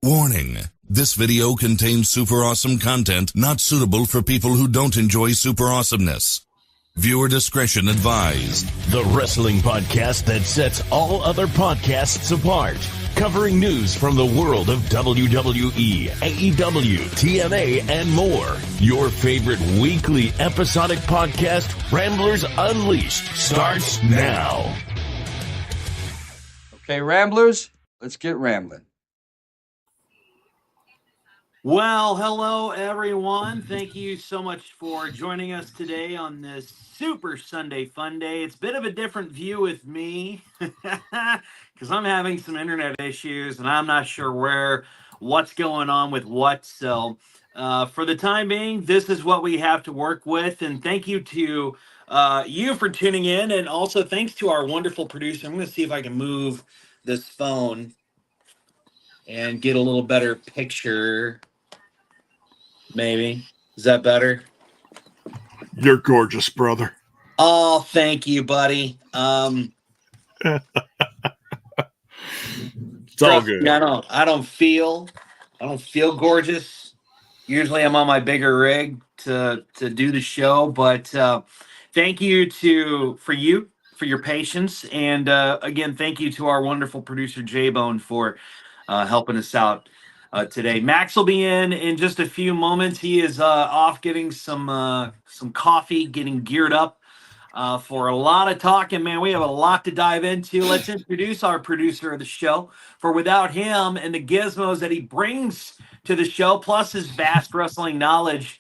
Warning. This video contains super awesome content not suitable for people who don't enjoy super awesomeness. Viewer discretion advised. The wrestling podcast that sets all other podcasts apart. Covering news from the world of WWE, AEW, TNA, and more. Your favorite weekly episodic podcast, Ramblers Unleashed, starts now. Okay, Ramblers, let's get rambling. Well, hello, everyone. Thank you so much for joining us today on this Super Sunday Fun Day. It's a bit of a different view with me because I'm having some internet issues and I'm not sure what's going on with what. So for the time being, this is what we have to work with. And thank you to you for tuning in. And also thanks to our wonderful producer. I'm going to see if I can move this phone and get a little better picture. Maybe. Is that better? You're gorgeous, brother. Oh, thank you, buddy. It's all good. Me, I don't feel gorgeous. Usually I'm on my bigger rig to do the show, but thank you for your patience. And again, thank you to our wonderful producer J-Bone for helping us out today. Max will be in just a few moments. He is off getting some coffee, getting geared up for a lot of talking. Man, we have a lot to dive into. Let's introduce our producer of the show. For without him and the gizmos that he brings to the show, plus his vast wrestling knowledge,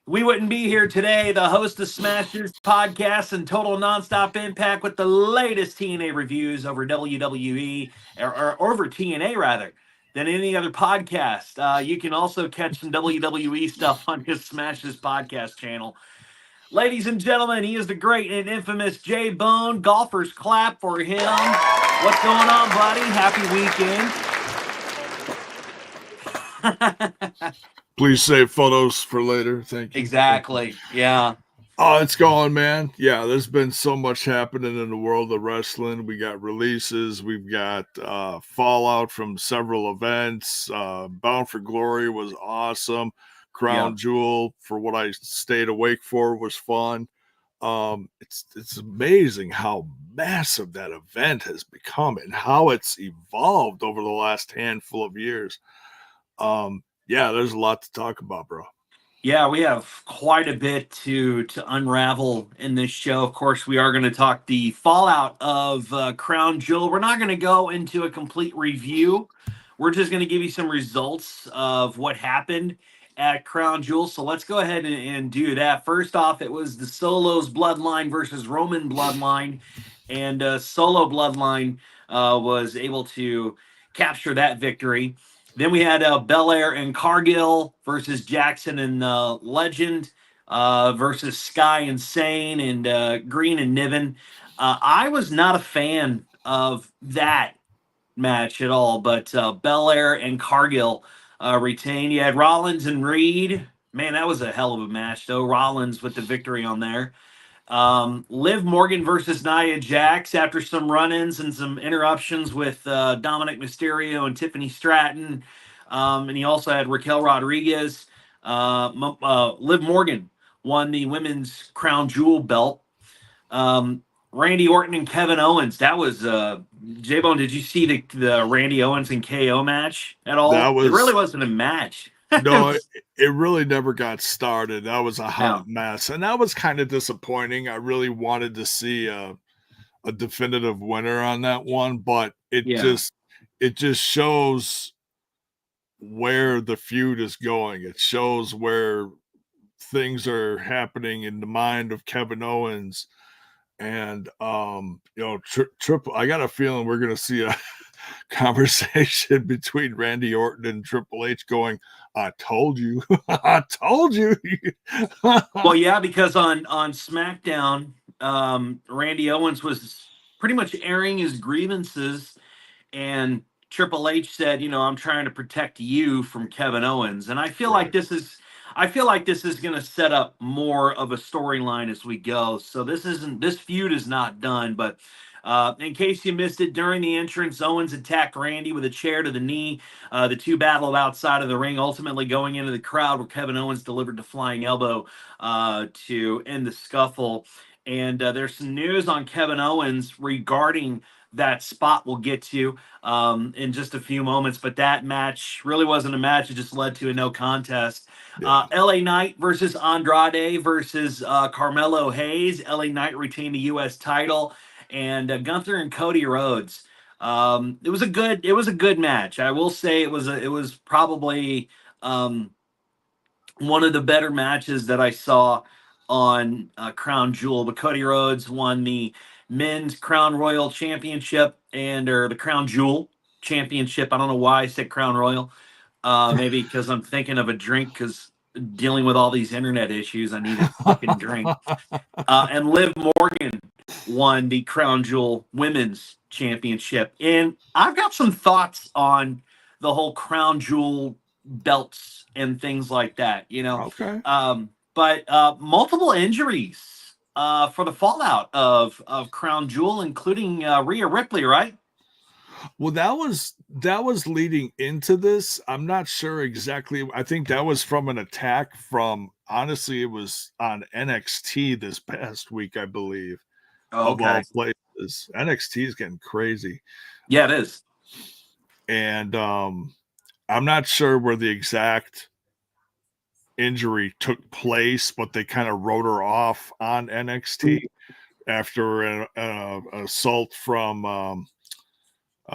we wouldn't be here today. The host of Smashers podcast and Total Nonstop Impact with the latest TNA reviews over WWE, or over TNA rather, than any other podcast. You can also catch some WWE stuff on his Smashes podcast channel. Ladies and gentlemen, he is the great and infamous J-Bone. Golfers clap for him. What's going on, buddy? Happy weekend. Please save photos for later. Thank you. Exactly. Yeah. Oh, it's going, man. Yeah, there's been so much happening in the world of wrestling. We got releases. We've got fallout from several events. Bound for Glory was awesome. Crown Jewel, for what I stayed awake for, was fun. It's amazing how massive that event has become and how it's evolved over the last handful of years. Yeah, there's a lot to talk about, bro. Yeah, we have quite a bit to unravel in this show. Of course, we are going to talk the fallout of Crown Jewel. We're not going to go into a complete review. We're just going to give you some results of what happened at Crown Jewel. So let's go ahead and do that. First off, it was the Solos Bloodline versus Roman Bloodline. And Solo Bloodline was able to capture that victory. Then we had Belair and Cargill versus Jackson and Legend versus Sky and Sane and Green and Niven. I was not a fan of that match at all, but Belair and Cargill retained. You had Rollins and Reed. Man, that was a hell of a match, though. Rollins with the victory on there. Liv Morgan versus Nia Jax after some run-ins and some interruptions with Dominic Mysterio and Tiffany Stratton. And he also had Raquel Rodriguez. Liv Morgan won the women's Crown Jewel belt. Randy Orton and Kevin Owens. That was J-Bone, did you see the Randy Owens and KO match at all? It really wasn't a match. No, it really never got started. That was a hot mess. And that was kind of disappointing. I really wanted to see a definitive winner on that one, but it just shows where the feud is going. It shows where things are happening in the mind of Kevin Owens. And Triple, I got a feeling we're going to see a conversation between Randy Orton and Triple H going, I told you. I told you. Well, yeah, because on SmackDown, Randy Owens was pretty much airing his grievances, and Triple H said, I'm trying to protect you from Kevin Owens. And I feel like this is going to set up more of a storyline as we go. So this feud is not done, but In case you missed it, during the entrance, Owens attacked Randy with a chair to the knee. The two battled outside of the ring, ultimately going into the crowd where Kevin Owens delivered the flying elbow to end the scuffle. And there's some news on Kevin Owens regarding that spot we'll get to in just a few moments. But that match really wasn't a match. It just led to a no contest. Yeah. LA Knight versus Andrade versus Carmelo Hayes. LA Knight retained the U.S. title. And Gunther and Cody Rhodes. It was a good match. I will say it was probably one of the better matches that I saw on Crown Jewel. But Cody Rhodes won the Men's Crown Royal Championship or the Crown Jewel Championship. I don't know why I said Crown Royal. Maybe because I'm thinking of a drink because dealing with all these internet issues, I need a fucking drink. And Liv Morgan won the Crown Jewel Women's Championship. And I've got some thoughts on the whole Crown Jewel belts and things like that, Okay. But multiple injuries for the fallout of Crown Jewel, including Rhea Ripley, right? Well, that was leading into this. I'm not sure exactly. I think that was from an attack from, honestly, it was on NXT this past week, I believe. Oh, okay. Of all places. NXT is getting crazy. Yeah, it is. And I'm not sure where the exact injury took place, but they kind of wrote her off on NXT after an assault from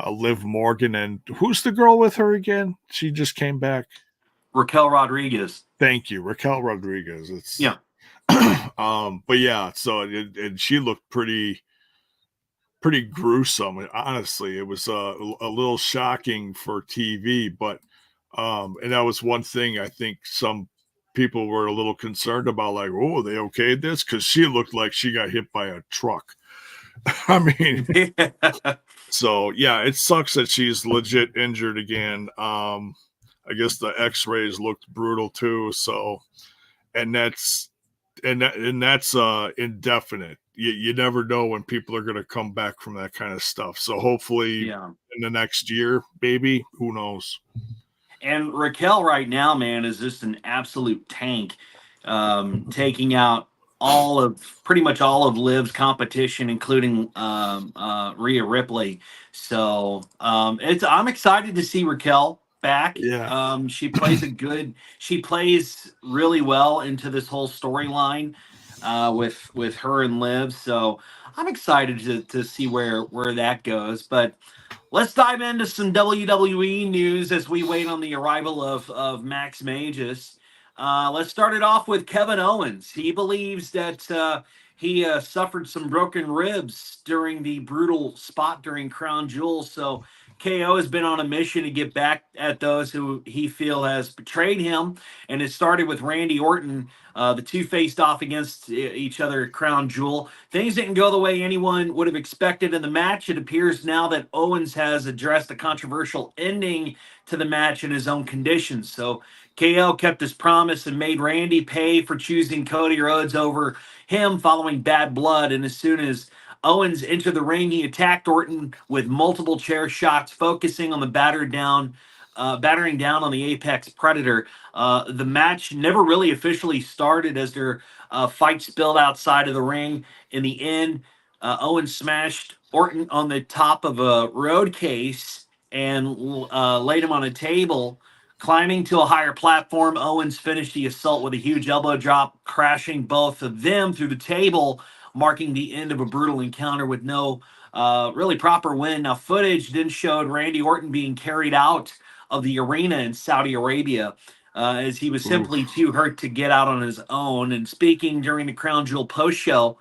Liv Morgan. And who's the girl with her again? She just came back. Raquel Rodriguez. Thank you, Raquel Rodriguez. Yeah. But yeah, so and she looked pretty gruesome. Honestly, it was a little shocking for TV, but and that was one thing I think some people were a little concerned about, like, oh, they okayed this? Because she looked like she got hit by a truck. I mean, so yeah, it sucks that she's legit injured again. I guess the X-rays looked brutal too. So, and that's indefinite. You never know when people are going to come back from that kind of stuff. So hopefully in the next year, baby, who knows? And Raquel right now, man, is just an absolute tank, taking out pretty much all of Liv's competition, including Rhea Ripley. So I'm excited to see Raquel back. Yeah. She plays really well into this whole storyline with her and Liv. So I'm excited to see where that goes. But let's dive into some WWE news as we wait on the arrival of Max Magus. Let's start it off with Kevin Owens. He believes that he suffered some broken ribs during the brutal spot during Crown Jewel. So KO has been on a mission to get back at those who he feels has betrayed him. And it started with Randy Orton. The two faced off against each other at Crown Jewel. Things didn't go the way anyone would have expected in the match. It appears now that Owens has addressed a controversial ending to the match in his own conditions. So KO kept his promise and made Randy pay for choosing Cody Rhodes over him following bad blood. And as soon as Owens entered the ring, he attacked Orton with multiple chair shots, focusing on the battering down on the Apex Predator. The match never really officially started as their fight spilled outside of the ring. In the end, Owens smashed Orton on the top of a road case and laid him on a table. Climbing to a higher platform, Owens finished the assault with a huge elbow drop, crashing both of them through the table, marking the end of a brutal encounter with no really proper win. Now, footage then showed Randy Orton being carried out of the arena in Saudi Arabia as he was simply too hurt to get out on his own. And speaking during the Crown Jewel post-show,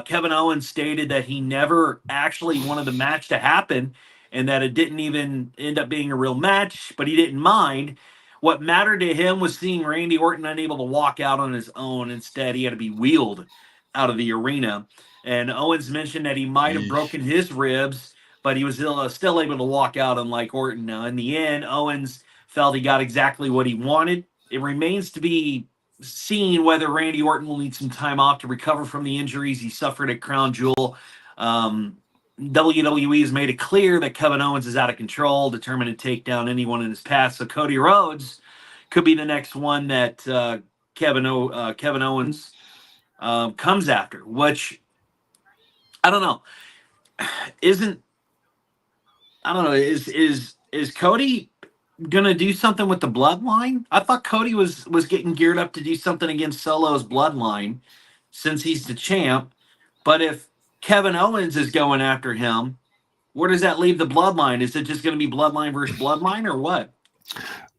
Kevin Owens stated that he never actually wanted the match to happen and that it didn't even end up being a real match, but he didn't mind. What mattered to him was seeing Randy Orton unable to walk out on his own. Instead, he had to be wheeled out of the arena. And Owens mentioned that he might have broken his ribs, but he was still able to walk out, unlike Orton. Now, in the end, Owens felt he got exactly what he wanted. It remains to be seen whether Randy Orton will need some time off to recover from the injuries he suffered at Crown Jewel. WWE has made it clear that Kevin Owens is out of control, determined to take down anyone in his path. So Cody Rhodes could be the next one that Kevin Owens comes after, which I don't know. Is Cody gonna do something with the Bloodline? I thought Cody was getting geared up to do something against Solo's Bloodline since he's the champ. But if Kevin Owens is going after him, where does that leave the Bloodline? Is it just going to be Bloodline versus Bloodline or what?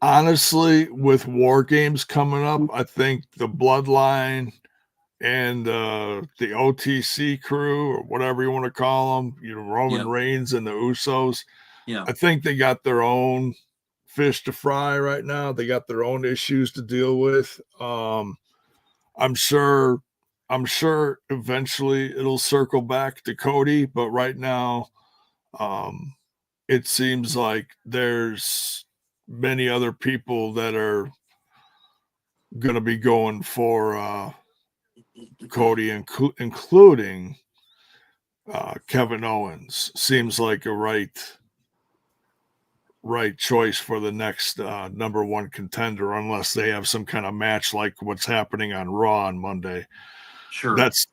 Honestly, with War Games coming up, I think the Bloodline and the OTC crew, or whatever you want to call them, Roman Reigns and the Usos, I think they got their own fish to fry right now. They got their own issues to deal with. I'm sure eventually it'll circle back to Cody, but right now, it seems like there's many other people that are going to be going for Cody, including Kevin Owens. Seems like a right choice for the next number one contender, unless they have some kind of match like what's happening on Raw on Monday. Sure. That's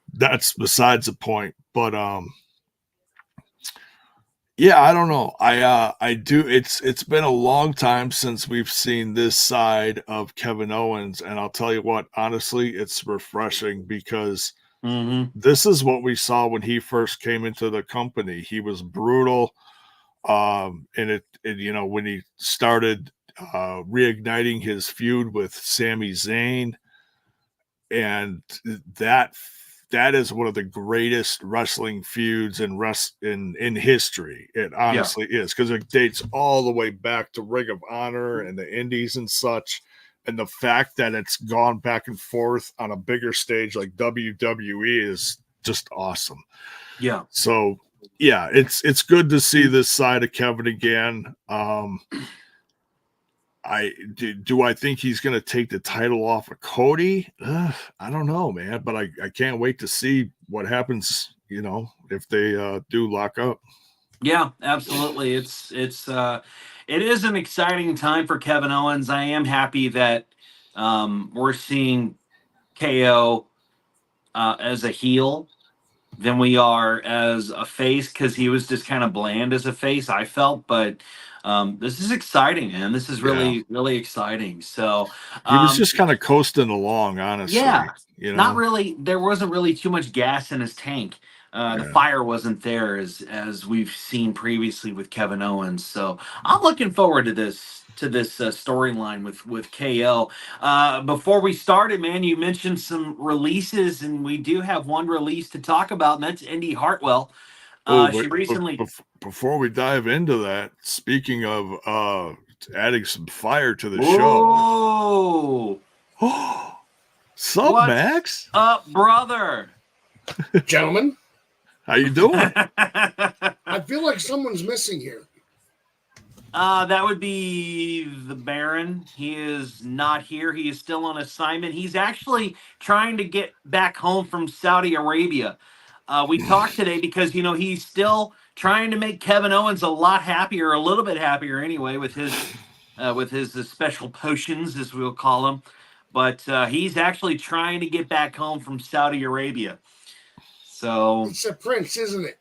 besides the point. But yeah, I don't know. I do. It's been a long time since we've seen this side of Kevin Owens, and I'll tell you what, honestly, it's refreshing because this is what we saw when he first came into the company. He was brutal, and it when he started reigniting his feud with Sami Zayn, and that is one of the greatest wrestling feuds in history. It honestly is, because it dates all the way back to Ring of Honor and the Indies and such. And the fact that it's gone back and forth on a bigger stage like WWE is just awesome. Yeah. So yeah, it's good to see this side of Kevin again. Do I think he's going to take the title off of Cody? I don't know, man, but I can't wait to see what happens, if they do lock up. Yeah, absolutely. It is an exciting time for Kevin Owens. I am happy that we're seeing KO as a heel than we are as a face, because he was just kind of bland as a face, I felt. But this is exciting, man. This is really, really exciting. So he was just kind of coasting along, honestly. Yeah, not really. There wasn't really too much gas in his tank. The fire wasn't there as we've seen previously with Kevin Owens. So I'm looking forward to this storyline with KO. Before we started, man, you mentioned some releases, and we do have one release to talk about, and that's Indy Hartwell. She recently. Before we dive into that, speaking of adding some fire to the show. Oh, sup, Max? Up, brother? Gentlemen, how you doing? I feel like someone's missing here. That would be the Baron. He is not here. He is still on assignment. He's actually trying to get back home from Saudi Arabia. We talked today because, he's still trying to make Kevin Owens a lot happier, a little bit happier anyway, with his special potions, as we'll call them. But he's actually trying to get back home from Saudi Arabia. So it's a prince, isn't it?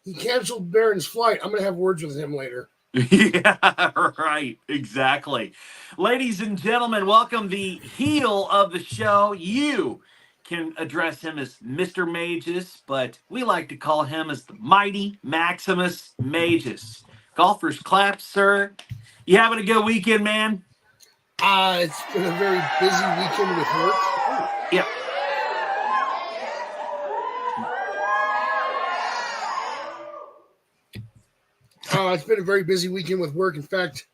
He canceled Baron's flight. I'm going to have words with him later. Yeah, right. Exactly. Ladies and gentlemen, welcome the heel of the show. You can address him as Mr. Magus, but we like to call him as the Mighty Maximus Magus. Golfers clap, sir. You having a good weekend, man? It's been a very busy weekend with work. Yeah. It's been a very busy weekend with work. In fact,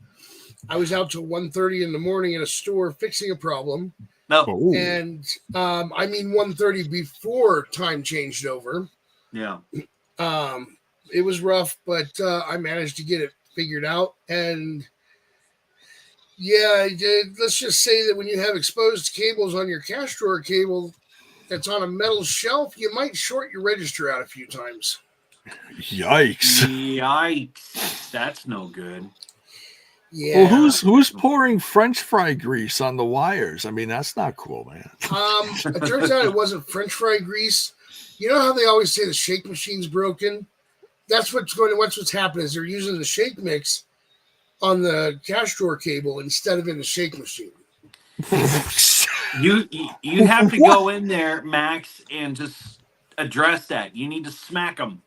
I was out till 1:30 in the morning in a store fixing a problem. No. And 1:30 before time changed over. Yeah. It was rough, but I managed to get it figured out. And yeah, let's just say that when you have exposed cables on your cash drawer cable that's on a metal shelf, you might short your register out a few times. Yikes. Yikes. That's no good. Yeah. Well, who's pouring French fry grease on the wires? I mean, that's not cool, man. It turns out it wasn't French fry grease. You know how they always say the shake machine's broken? That's what's happening is they're using the shake mix on the cash drawer cable instead of in the shake machine. You have to go in there, Max, and just address that. You need to smack them.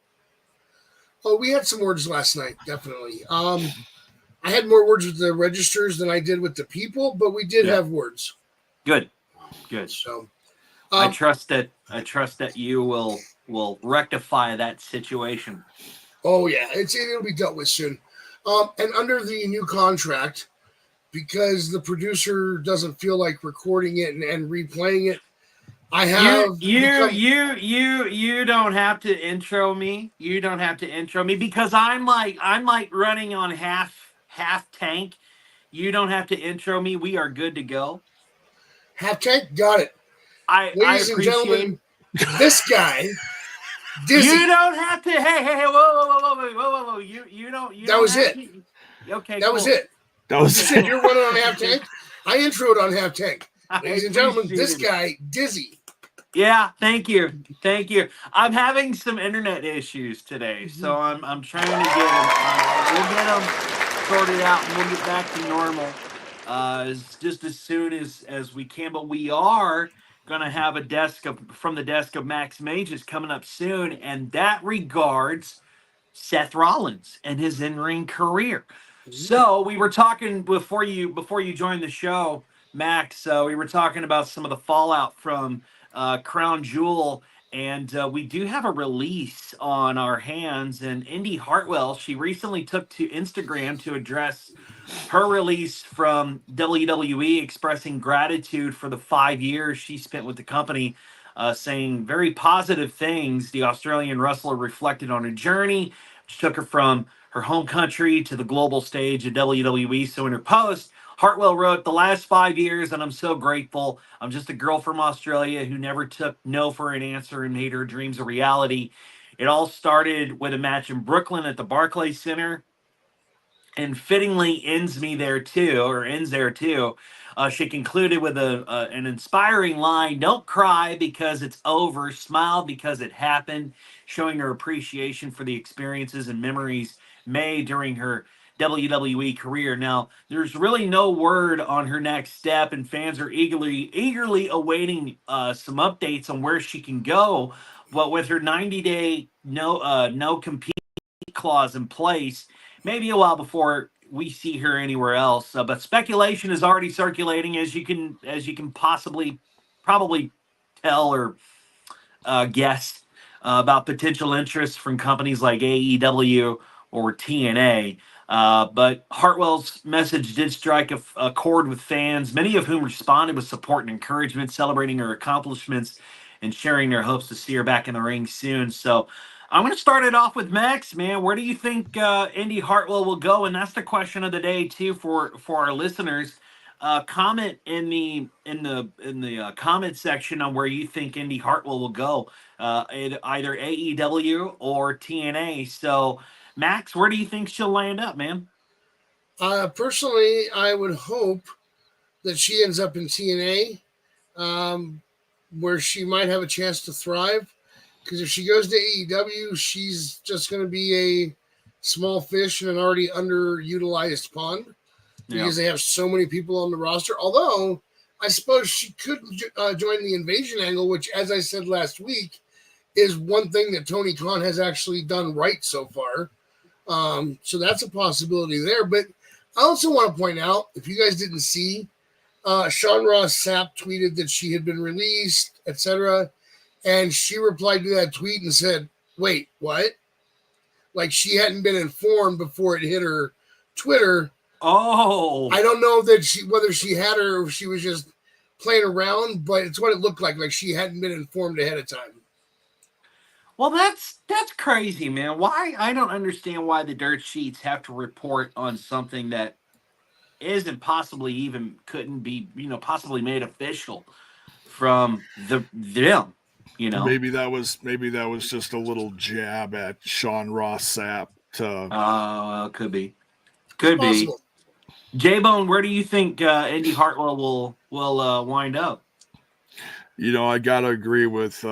Oh, we had some words last night, definitely. I had more words with the registers than I did with the people, but we did have words. Good. So I trust that you will rectify that situation. Oh yeah, it'll be dealt with soon. And under the new contract, because the producer doesn't feel like recording it and replaying it, I have you don't have to intro me. You don't have to intro me because I'm like running on half tank. You don't have to intro me. We are good to go. Half tank, got it. Ladies and gentlemen, this guy, Dizzy. You don't have to. Hey, whoa. You don't. That was it. Okay, that was it. That was it. You're running on half tank. I introed on half tank. Ladies and gentlemen, this guy, Dizzy. Yeah, thank you. I'm having some internet issues today, so I'm trying to get them. We'll get them sorted out, and we'll get back to normal just as soon as we can. But we are gonna have from the desk of Max Mages coming up soon, and that regards Seth Rollins and his in-ring career. So we were talking before you joined the show, Max. We were talking about some of the fallout from Crown Jewel, and we do have a release on our hands. And Indy Hartwell, she recently took to Instagram to address her release from WWE, expressing gratitude for the 5 years she spent with the company, saying very positive things. The Australian wrestler reflected on her journey, which took her from her home country to the global stage at WWE. So in her post, Hartwell wrote, "The last 5 years, and I'm so grateful. I'm just a girl from Australia who never took no for an answer and made her dreams a reality. It all started with a match in Brooklyn at the Barclays Center, and fittingly ends there too. She concluded with an inspiring line: "Don't cry because it's over. Smile because it happened," showing her appreciation for the experiences and memories made during her WWE career. Now, there's really no word on her next step, and fans are eagerly awaiting some updates on where she can go. But with her 90-day no compete clause in place, maybe a while before we see her anywhere else. But speculation is already circulating, as you can probably tell or guess, about potential interest from companies like AEW or TNA. But Hartwell's message did strike a chord with fans, many of whom responded with support and encouragement, celebrating her accomplishments and sharing their hopes to see her back in the ring soon. So I'm going to start it off with Max, man. Where do you think Indy Hartwell will go? And that's the question of the day too for our listeners. Comment in the comment section on where you think Indy Hartwell will go, either AEW or TNA. So, Max, where do you think she'll land up, man? Personally, I would hope that she ends up in TNA, where she might have a chance to thrive. Because if she goes to AEW, she's just going to be a small fish in an already underutilized pond, because they have so many people on the roster. Although, I suppose she could join the invasion angle, which, as I said last week, is one thing that Tony Khan has actually done right so far. So that's a possibility there. But I also want to point out, if you guys didn't see, Sean Ross Sapp tweeted that she had been released, etc., and she replied to that tweet and said, "Wait, what?" Like she hadn't been informed before it hit her Twitter. Oh, I don't know whether she had her or if she was just playing around, but it's what it looked like she hadn't been informed ahead of time. Well, that's crazy, man. Why? I don't understand why the dirt sheets have to report on something that isn't couldn't be, possibly made official from them. You know, maybe that was just a little jab at Sean Ross Sapp. Could be. J-Bone, where do you think Indy Hartwell will wind up? I gotta agree with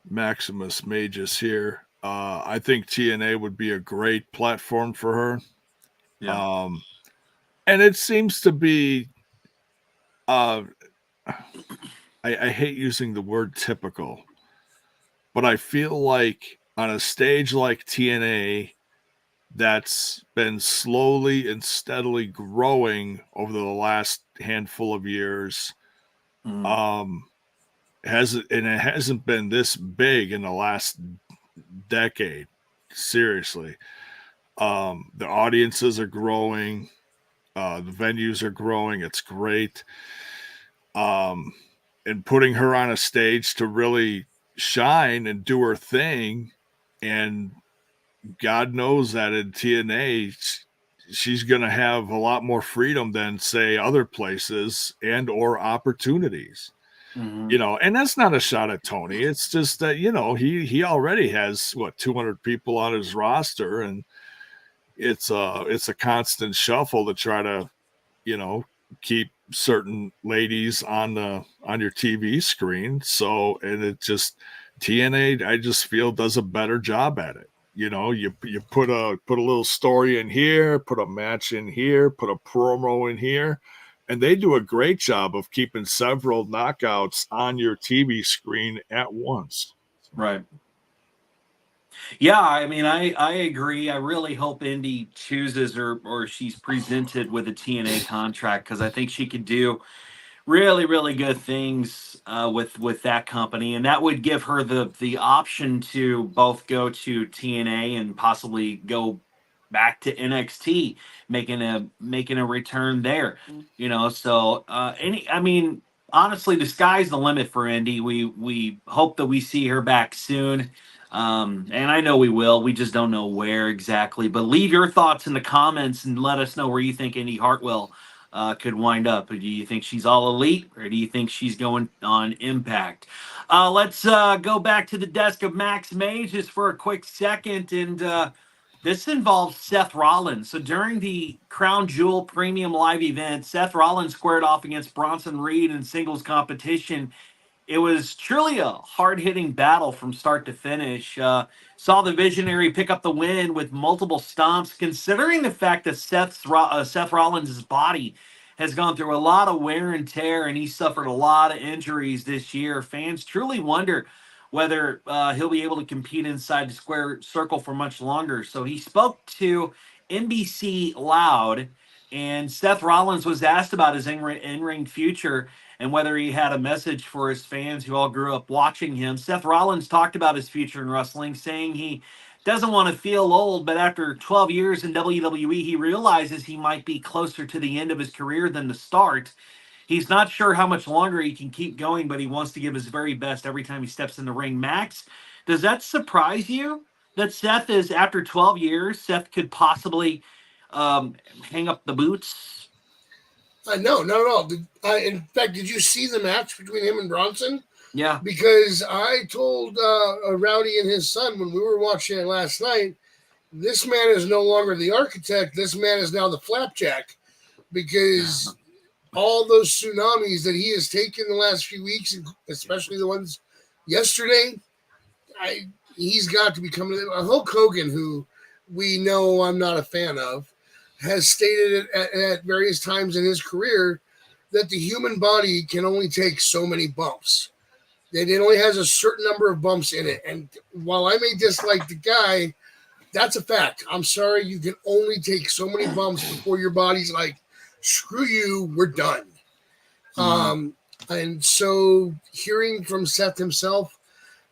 Maximus Magus here. I think TNA would be a great platform for her. Yeah. And it seems to be I hate using the word typical, but I feel like on a stage like TNA that's been slowly and steadily growing over the last handful of years, it hasn't been this big in the last decade. Seriously. The audiences are growing, the venues are growing. It's great. And putting her on a stage to really shine and do her thing, and God knows that in TNA she's going to have a lot more freedom than, say, other places and or opportunities. And that's not a shot at Tony. It's just that, he already has 200 people on his roster, and it's a constant shuffle to try to, keep certain ladies on your TV screen. So, and it just, TNA, I just feel, does a better job at it. You put a little story in here, put a match in here, put a promo in here, and they do a great job of keeping several knockouts on your TV screen at once. Right. Yeah, I mean, I agree. I really hope Indy chooses or she's presented with a TNA contract, because I think she could do really, really good things with that company, and that would give her the option to both go to TNA and possibly go back to NXT, making a return there. So honestly, the sky's the limit for Indy. We hope that we see her back soon. And I know we will. We just don't know where exactly. But leave your thoughts in the comments and let us know where you think Indy Hartwell could wind up. Do you think she's all elite, or do you think she's going on Impact? Let's go back to the desk of Max May just for a quick second. And this involves Seth Rollins. So during the Crown Jewel Premium Live event, Seth Rollins squared off against Bronson Reed in singles competition. It was truly a hard-hitting battle from start to finish. Saw the Visionary pick up the win with multiple stomps. Considering the fact that Seth Rollins' body has gone through a lot of wear and tear, and he suffered a lot of injuries this year, fans truly wonder whether he'll be able to compete inside the square circle for much longer. So he spoke to NBC Loud, and Seth Rollins was asked about his in-ring future and whether he had a message for his fans who all grew up watching him. Seth Rollins talked about his future in wrestling, saying he doesn't want to feel old, but after 12 years in WWE, he realizes he might be closer to the end of his career than the start. He's not sure how much longer he can keep going, but he wants to give his very best every time he steps in the ring. Max, does that surprise you that Seth is, after 12 years, Seth could possibly hang up the boots? No, not at all. In fact, did you see the match between him and Bronson? Yeah. Because I told Rowdy and his son when we were watching it last night, this man is no longer the architect. This man is now the flapjack, because all those tsunamis that he has taken the last few weeks, especially the ones yesterday, he's got to become Hulk Hogan, who we know I'm not a fan of, has stated at various times in his career that the human body can only take so many bumps. That it only has a certain number of bumps in it. And while I may dislike the guy, that's a fact. I'm sorry, you can only take so many bumps before your body's like, screw you, we're done. And so hearing from Seth himself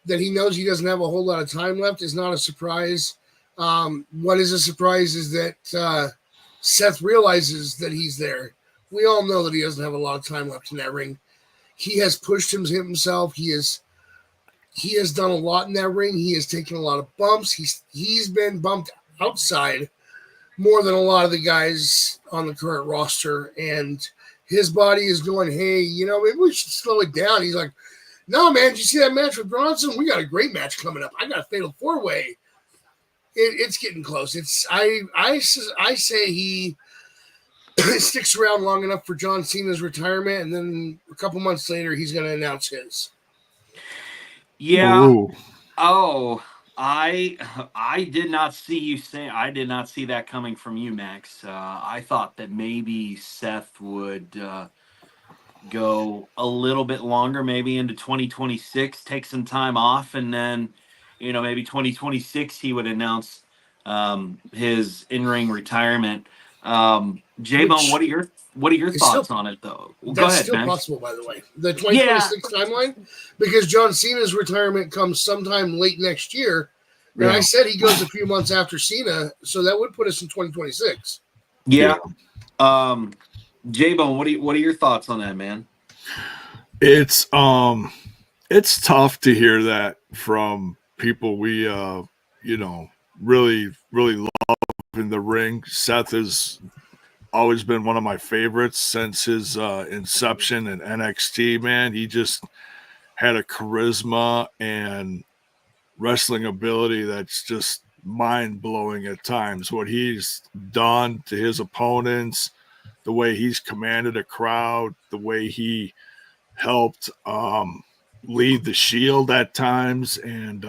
that he knows he doesn't have a whole lot of time left is not a surprise. What is a surprise is that Seth realizes that he's there. We all know that he doesn't have a lot of time left in that ring. He has pushed himself. He has done a lot in that ring. He has taken a lot of bumps. He's been bumped outside more than a lot of the guys on the current roster. And his body is going, hey, maybe we should slow it down. He's like, No, man, did you see that match with Bronson? We got a great match coming up. I got a fatal 4-way. It's getting close. I say he sticks around long enough for John Cena's retirement, and then a couple months later, he's going to announce his. Yeah. Ooh. Oh, I did not see you say. I did not see that coming from you, Max. I thought that maybe Seth would go a little bit longer, maybe into 2026, take some time off, and then, maybe 2026 he would announce his in-ring retirement. J-Bone, what are your thoughts on it, though? Well, go that's ahead, still Max. possible, by the way. The 2026 timeline, because John Cena's retirement comes sometime late next year, and I said he goes a few months after Cena, so that would put us in 2026. Yeah. J-Bone, what are your thoughts on that, man? It's tough to hear that from people we really love in the ring. Seth has always been one of my favorites since his inception in NXT, man. He just had a charisma and wrestling ability that's just mind-blowing at times. What he's done to his opponents, the way he's commanded a crowd, the way he helped lead the Shield at times, and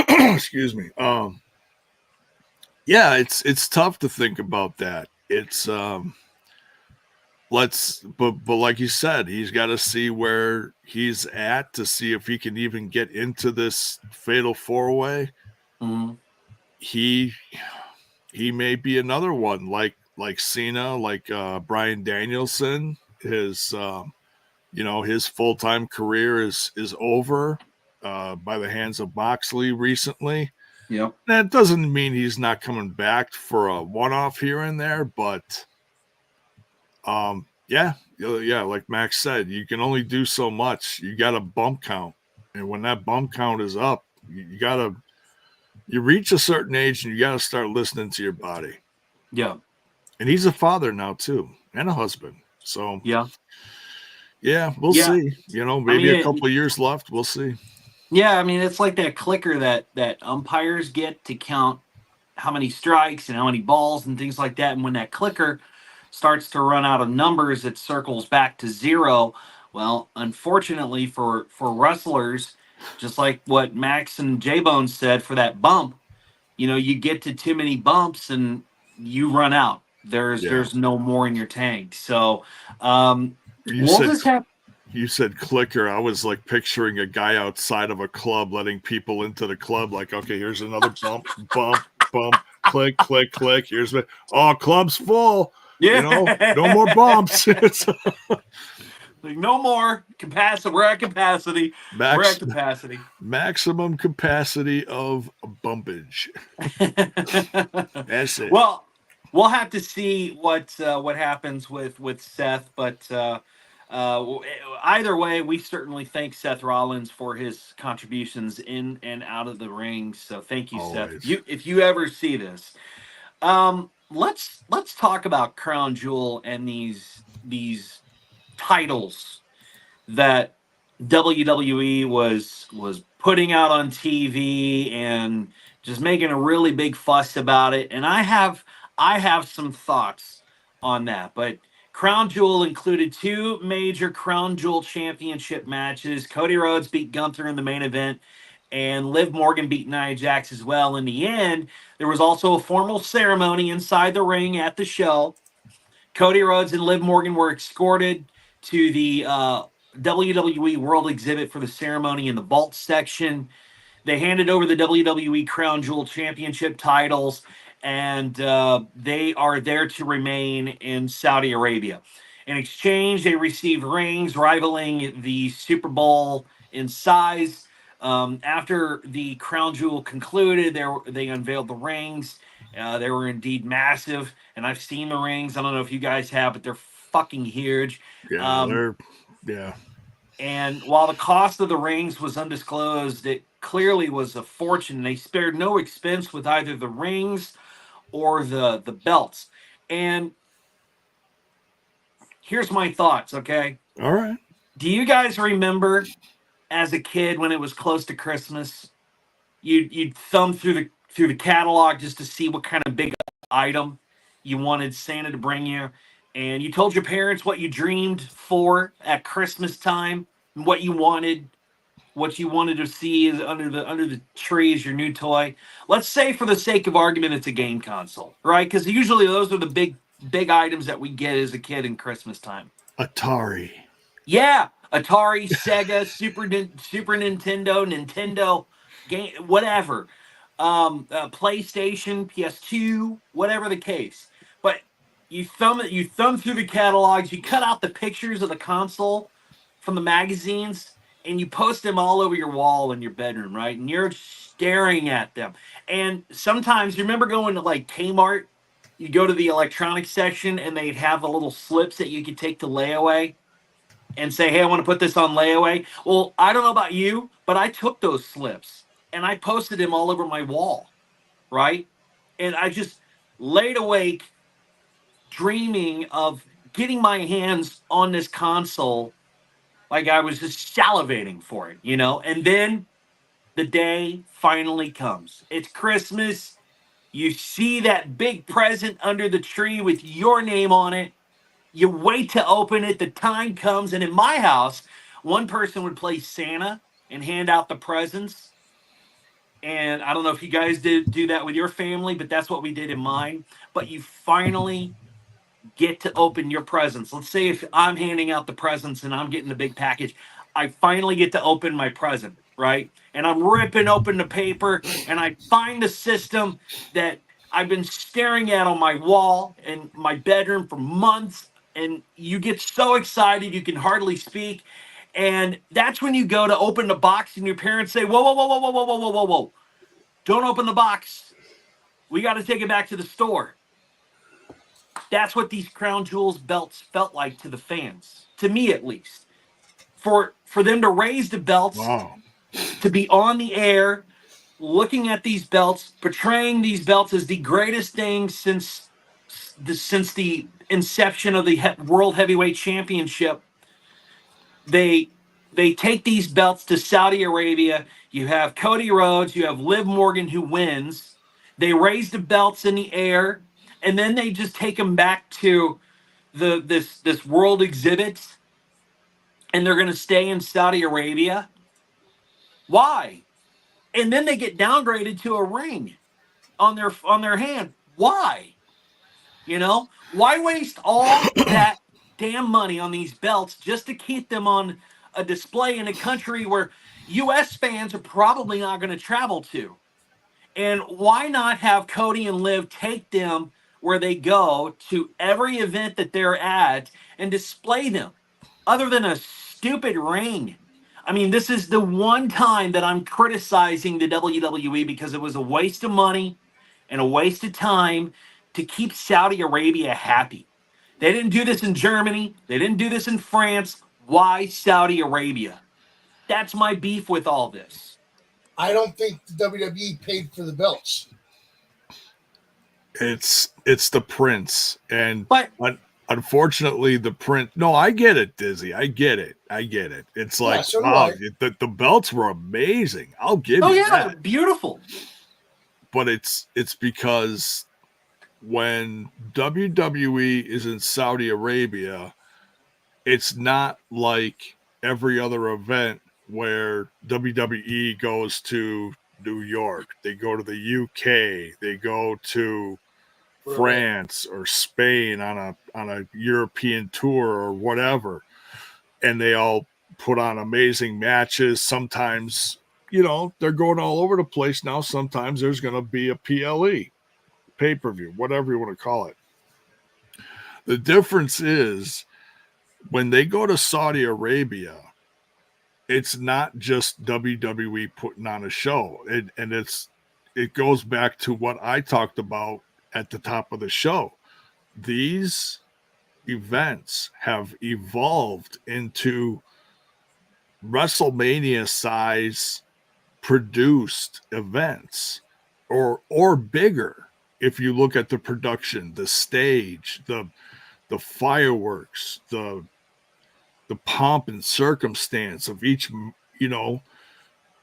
excuse me. Yeah, it's tough to think about that. It's but like you said, he's got to see where he's at to see if he can even get into this fatal 4-way. Mm-hmm. He may be another one like Cena, like Bryan Danielson. His his full-time career is over by the hands of Moxley recently. Yep. That doesn't mean he's not coming back for a one-off here and there, but yeah, like Max said, you can only do so much. You got a bump count, and when that bump count is up, you reach a certain age and you got to start listening to your body. Yeah. And he's a father now too, and a husband. So yeah, we'll see. Maybe a couple of years left. We'll see. Yeah, I mean, it's like that clicker that umpires get to count how many strikes and how many balls and things like that. And when that clicker starts to run out of numbers, it circles back to 0. Well, unfortunately for wrestlers, just like what Max and J-Bone said for that bump, you get to too many bumps and you run out. There's no more in your tank. So you said clicker. I was like picturing a guy outside of a club letting people into the club. Like, okay, here's another bump, click, click, click. Here's club's full. Yeah. No more bumps. Like, no more capacity. We're at capacity. We're at capacity. Maximum capacity of bumpage. That's it. Well, we'll have to see what happens with Seth, but either way, we certainly thank Seth Rollins for his contributions in and out of the ring. So thank you, always. Seth. If you ever see this, let's talk about Crown Jewel and these titles that WWE was putting out on TV and just making a really big fuss about it. And I have some thoughts on that, but Crown Jewel included 2 major Crown Jewel championship matches. Cody Rhodes beat Gunther in the main event, and Liv Morgan beat Nia Jax as well. In the end, there was also a formal ceremony inside the ring at the show. Cody Rhodes and Liv Morgan were escorted to the WWE World Exhibit for the ceremony in the vault section. They handed over the WWE Crown Jewel Championship titles, and they are there to remain in Saudi Arabia. In exchange, they received rings rivaling the Super Bowl in size. After the Crown Jewel concluded, they unveiled the rings. They were indeed massive, and I've seen the rings. I don't know if you guys have, but they're fucking huge. Yeah, And while the cost of the rings was undisclosed, it clearly was a fortune. They spared no expense with either the rings or the belts. And here's my thoughts, okay? All right. Do you guys remember as a kid when it was close to Christmas, you'd thumb through the catalog just to see what kind of big item you wanted Santa to bring you, and you told your parents what you dreamed for at Christmas time, and what you wanted to see is under the tree is your new toy. Let's say, for the sake of argument, it's a game console, right? Because usually those are the big items that we get as a kid in Christmas time. Atari. Yeah, Atari, Sega, Super Nintendo, Nintendo game, whatever, PlayStation, PS2, whatever the case. But you thumb through the catalogs, you cut out the pictures of the console from the magazines, and you post them all over your wall in your bedroom, right? And you're staring at them. And sometimes, you remember going to like Kmart, you go to the electronics section, and they'd have the little slips that you could take to layaway and say, hey, I want to put this on layaway. Well, I don't know about you, but I took those slips and I posted them all over my wall, right? And I just laid awake dreaming of getting my hands on this console, like I was just salivating for it, And then the day finally comes. It's Christmas. You see that big present under the tree with your name on it. You wait to open it. The time comes, and in my house, one person would play Santa and hand out the presents. And I don't know if you guys did do that with your family, but that's what we did in mine. But you finally get to open your presents. Let's say if I'm handing out the presents and I'm getting the big package, I finally get to open my present, right? And I'm ripping open the paper, and I find the system that I've been staring at on my wall in my bedroom for months. And you get so excited you can hardly speak. And that's when you go to open the box, and your parents say, whoa, whoa, whoa, whoa, whoa, whoa, whoa, whoa, whoa, whoa. Don't open the box. We got to take it back to the store. That's what these Crown Jewels belts felt like to the fans, to me at least. For them to raise the belts, wow, to be on the air, looking at these belts, portraying these belts as the greatest thing since the inception of the World Heavyweight Championship. They take these belts to Saudi Arabia. You have Cody Rhodes, you have Liv Morgan, who wins. They raise the belts in the air, and then they just take them back to this world exhibit, and they're going to stay in Saudi Arabia. Why? And then they get downgraded to a ring on their hand. Why? Why waste all that damn money on these belts just to keep them on a display in a country where U.S. fans are probably not going to travel to? And why not have Cody and Liv take them where they go to every event that they're at and display them, other than a stupid ring? I mean, this is the one time that I'm criticizing the WWE, because it was a waste of money and a waste of time to keep Saudi Arabia happy. They didn't do this in Germany. They didn't do this in France. Why Saudi Arabia? That's my beef with all this. I don't think the WWE paid for the belts. It's the Prince, but unfortunately, the Prince. No, I get it, Dizzy. I get it. It's like, wow, the belts were amazing. I'll give you that. Beautiful. But it's because when WWE is in Saudi Arabia, it's not like every other event where WWE goes to New York, they go to the UK, they go to France or Spain on a European tour or whatever, and they all put on amazing matches. Sometimes, they're going all over the place now. Sometimes there's going to be a PLE, pay-per-view, whatever you want to call it. The difference is when they go to Saudi Arabia, it's not just WWE putting on a show. And it goes back to what I talked about at the top of the show. These events have evolved into WrestleMania size produced events, or bigger. If you look at the production, the stage, the fireworks, the the pomp and circumstance of each,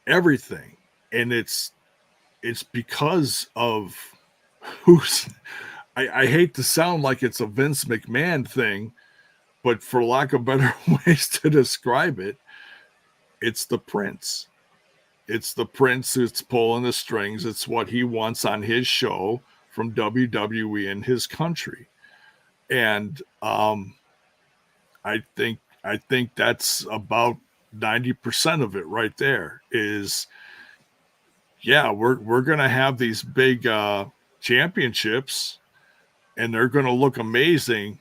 everything. And it's because of who's, I hate to sound like it's a Vince McMahon thing, but for lack of better ways to describe it, it's the Prince. It's the Prince who's pulling the strings. It's what he wants on his show from WWE in his country. And I think that's about 90% of it right there is, yeah, we're going to have these big championships and they're going to look amazing,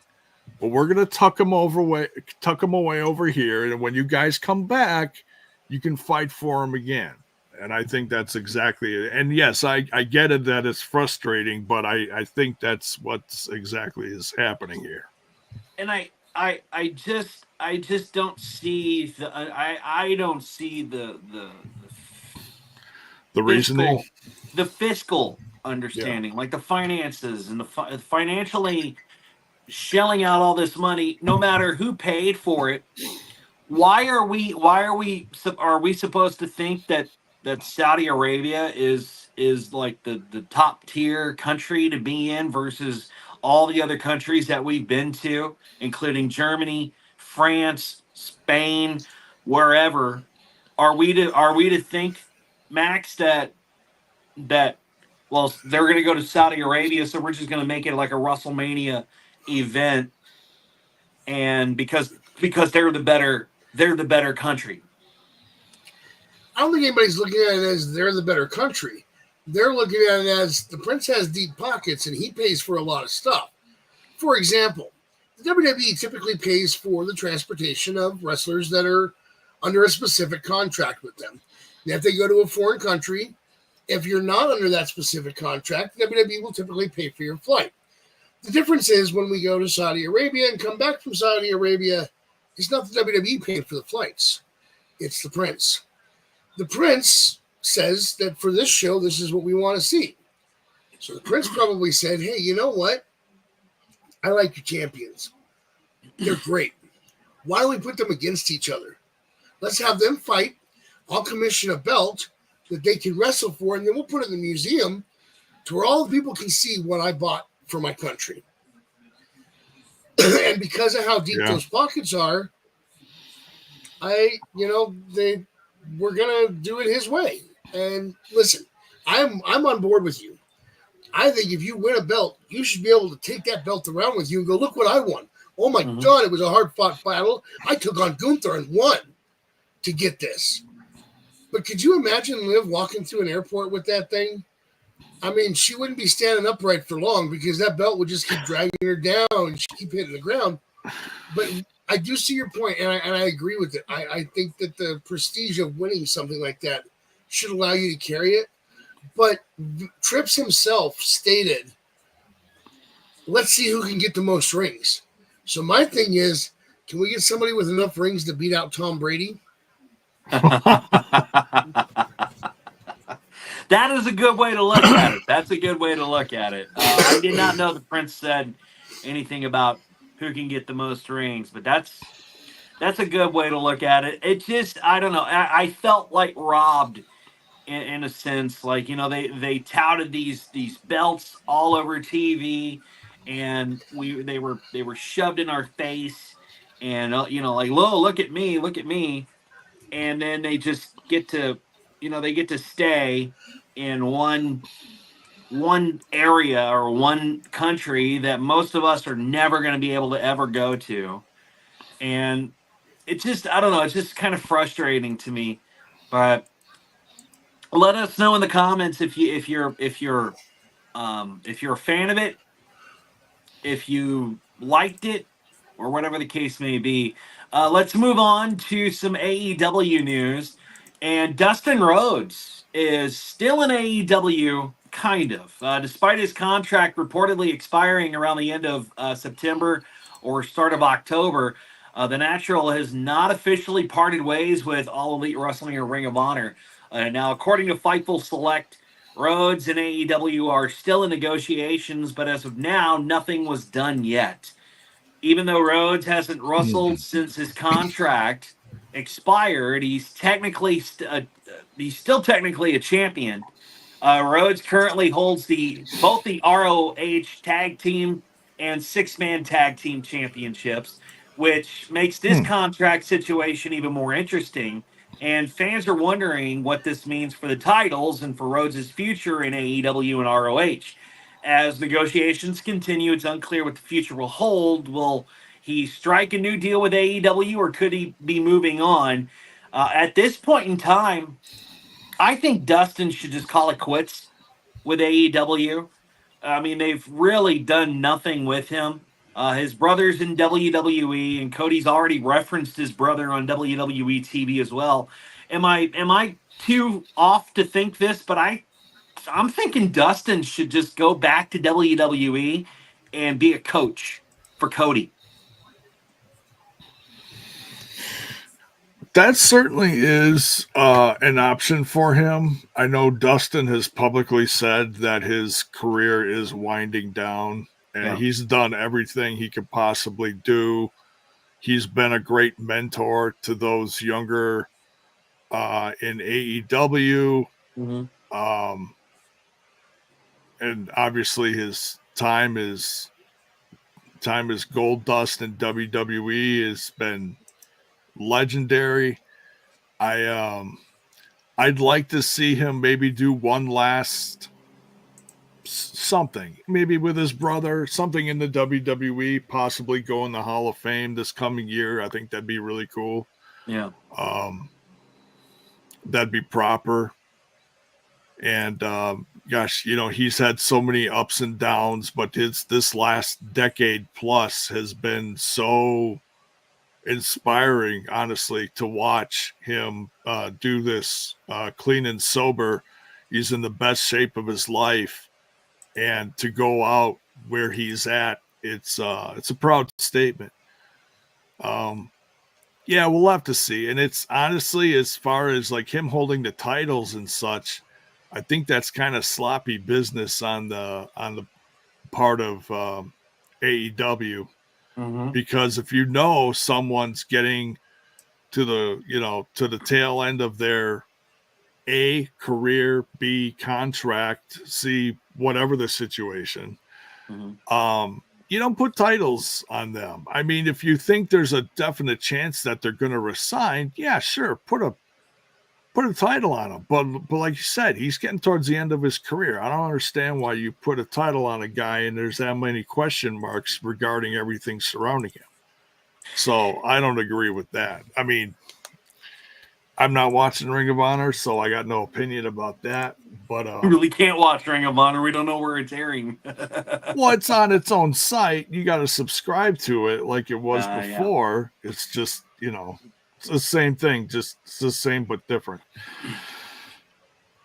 but we're going to tuck them away over here. And when you guys come back, you can fight for them again. And I think that's exactly it. And yes, I get it that it's frustrating, but I think that's what's exactly is happening here. And I just don't see I don't see the reasoning, the fiscal understanding, like the finances and the financially shelling out all this money, no matter who paid for it. Why are we supposed to think that Saudi Arabia is like the top tier country to be in versus all the other countries that we've been to, including Germany, France, Spain, wherever? Are we to think, Max, that well, they're going to go to Saudi Arabia, so we're just going to make it like a WrestleMania event, and because they're the better country? I don't think anybody's looking at it as they're the better country. They're looking at it as the Prince has deep pockets and he pays for a lot of stuff. For example, the WWE typically pays for the transportation of wrestlers that are under a specific contract with them. And if they go to a foreign country, if you're not under that specific contract, WWE will typically pay for your flight. The difference is when we go to Saudi Arabia and come back from Saudi Arabia, it's not the WWE paying for the flights. It's the Prince. The Prince says that for this show, this is what we want to see. So the Prince probably said, hey, you know what? I like your champions. They're great. Why don't we put them against each other? Let's have them fight. I'll commission a belt that they can wrestle for, and then we'll put it in the museum to where all the people can see what I bought for my country. And because of how deep those pockets are, we're gonna do it his way. And listen, I'm on board with you. I think if you win a belt, you should be able to take that belt around with you and go, look what I won. Oh my God, it was a hard-fought battle. I took on Gunther and won to get this. But could you imagine Liv walking through an airport with that thing? I mean, she wouldn't be standing upright for long because that belt would just keep dragging her down and she'd keep hitting the ground. But I do see your point, and I agree with it. I think that the prestige of winning something like that should allow you to carry it. But Trips himself stated, let's see who can get the most rings. So my thing is, can we get somebody with enough rings to beat out Tom Brady? That is a good way to look at it. That's a good way to look at it. I did not know the Prince said anything about who can get the most rings, but that's a good way to look at it. It just, I don't know. I felt like robbed in a sense. Like, they touted these belts all over TV, and they were shoved in our face, and like, look at me, and then they just get to stay in one area or one country that most of us are never going to be able to ever go to. And it's just, I don't know, it's just kind of frustrating to me. But let us know in the comments if you're a fan of it, if you liked it, or whatever the case may be. Let's move on to some AEW news. And Dustin Rhodes is still in AEW, kind of. Despite his contract reportedly expiring around the end of September or start of October, the Natural has not officially parted ways with All Elite Wrestling or Ring of Honor. Now, according to Fightful Select, Rhodes and AEW are still in negotiations, but as of now, nothing was done yet. even though Rhodes hasn't wrestled since his contract expired, he's still technically a champion. Rhodes currently holds both the ROH tag team and 6-man tag team championships, which makes this contract situation even more interesting. And fans are wondering what this means for the titles and for Rhodes' future in AEW and ROH. As negotiations continue, it's unclear what the future will hold. Will he strike a new deal with AEW, or could he be moving on? At this point in time, I think Dustin should just call it quits with AEW. I mean, they've really done nothing with him. His brother's in WWE, and Cody's already referenced his brother on WWE TV as well. Am I too off to think this? But I'm thinking Dustin should just go back to WWE and be a coach for Cody. That certainly is an option for him. I know Dustin has publicly said that his career is winding down, and he's done everything he could possibly do. He's been a great mentor to those younger in AEW. And obviously his time is gold dust in WWE has been legendary. I'd like to see him maybe do one last something, maybe with his brother, something in the WWE, possibly go in the Hall of Fame this coming year. I think that'd be really cool. Yeah. That'd be proper. And gosh, he's had so many ups and downs, but this last decade plus has been so inspiring, honestly, to watch him do this clean and sober. He's in the best shape of his life, and to go out where he's at, it's a proud statement. Yeah, we'll have to see. And it's honestly, as far as like him holding the titles and such, I think that's kind of sloppy business on the part of AEW. Because if someone's getting to the tail end of their A, career, B, contract, C, whatever the situation, you don't put titles on them. I mean, if you think there's a definite chance that they're going to resign, yeah, sure, put a title on him. But like you said, he's getting towards the end of his career. I don't understand why you put a title on a guy and there's that many question marks regarding everything surrounding him. So I don't agree with that. I mean, I'm not watching Ring of Honor, so I got no opinion about that. But we really can't watch Ring of Honor. We don't know where it's airing. Well, it's on its own site. You got to subscribe to it like it was before. Yeah. It's just, it's the same thing, just it's the same but different.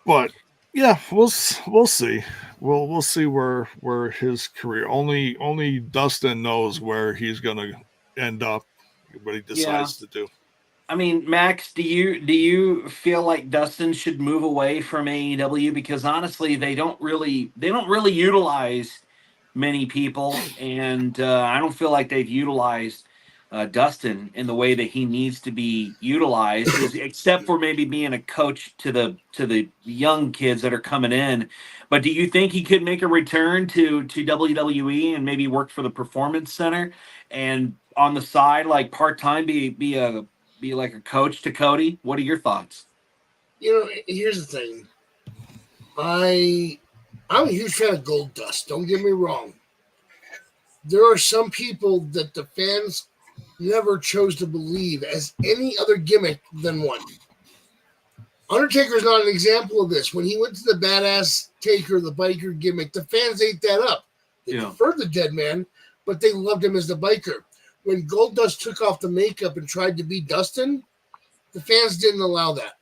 But yeah, we'll see. We'll see where his career. Only Dustin knows where he's gonna end up, what he decides to do. I mean, Max, do you feel like Dustin should move away from AEW? Because honestly, they don't really utilize many people, and I don't feel like they've utilized Dustin in the way that he needs to be utilized, except for maybe being a coach to the young kids that are coming in. But do you think he could make a return to WWE and maybe work for the Performance Center and on the side, like part-time, be like a coach to Cody? What are your thoughts? Here's the thing. I'm a huge fan of Goldust. Don't get me wrong. There are some people that the fans never chose to believe as any other gimmick than one. Undertaker is not an example of this. When he went to the Badass Taker, the biker gimmick, the fans ate that up. They preferred the Dead Man, but they loved him as the biker. When Goldust took off the makeup and tried to be Dustin, the fans didn't allow that.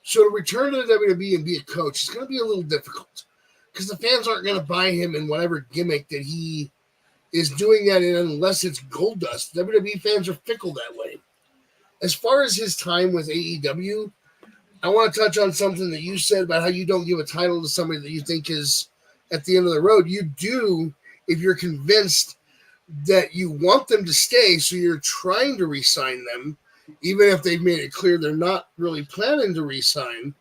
So to return to the WWE and be a coach is going to be a little difficult because the fans aren't going to buy him in whatever gimmick that he is doing that in unless it's Goldust. WWE fans are fickle that way. As far as his time with AEW, I want to touch on something that you said about how you don't give a title to somebody that you think is at the end of the road. You do if you're convinced that you want them to stay, so you're trying to re-sign them, even if they've made it clear they're not really planning to re-sign.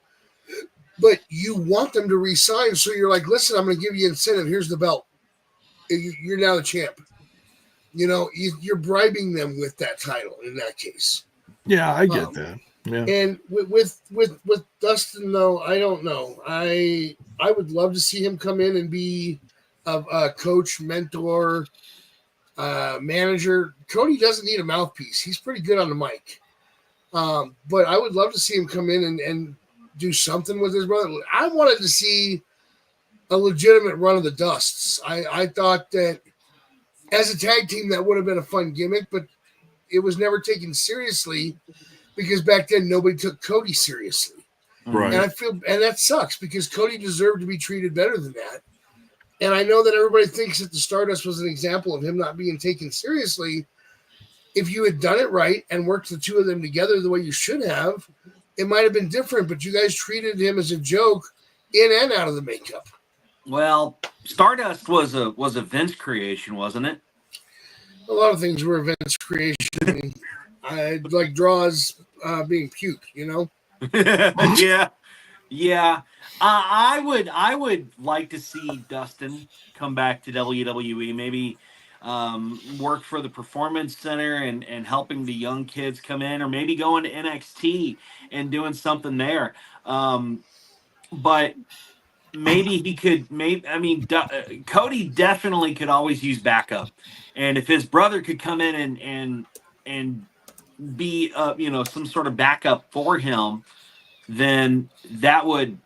But you want them to re-sign, so you're like, listen, I'm going to give you incentive. Here's the belt. You're now the champ. You know, you're bribing them with that title in that case. Yeah, I get that. Yeah. And with Dustin, though, I don't know. I would love to see him come in and be a coach, mentor, manager. Cody doesn't need a mouthpiece. He's pretty good on the mic. But I would love to see him come in and do something with his brother. I wanted to see a legitimate run of the Dusts. I thought that as a tag team, that would have been a fun gimmick, but it was never taken seriously because back then nobody took Cody seriously. Right. And that sucks because Cody deserved to be treated better than that. And I know that everybody thinks that the Stardust was an example of him not being taken seriously. If you had done it right and worked the two of them together the way you should have, it might have been different, but you guys treated him as a joke in and out of the makeup. Well, Stardust was a Vince creation, wasn't it? A lot of things were Vince creation. I like draws being puke, you know? Yeah. I would like to see Dustin come back to WWE, maybe work for the Performance Center and helping the young kids come in, or maybe going to NXT and doing something there. But maybe he could. Cody definitely could always use backup, and if his brother could come in and be some sort of backup for him, then that would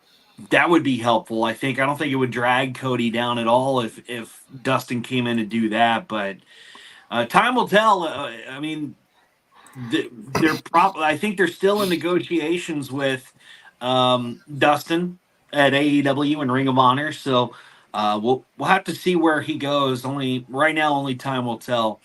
be helpful. I don't think it would drag Cody down at all if Dustin came in to do that. But time will tell. I think they're still in negotiations with Dustin at AEW and Ring of Honor. So we'll have to see where he goes. Right now, only time will tell.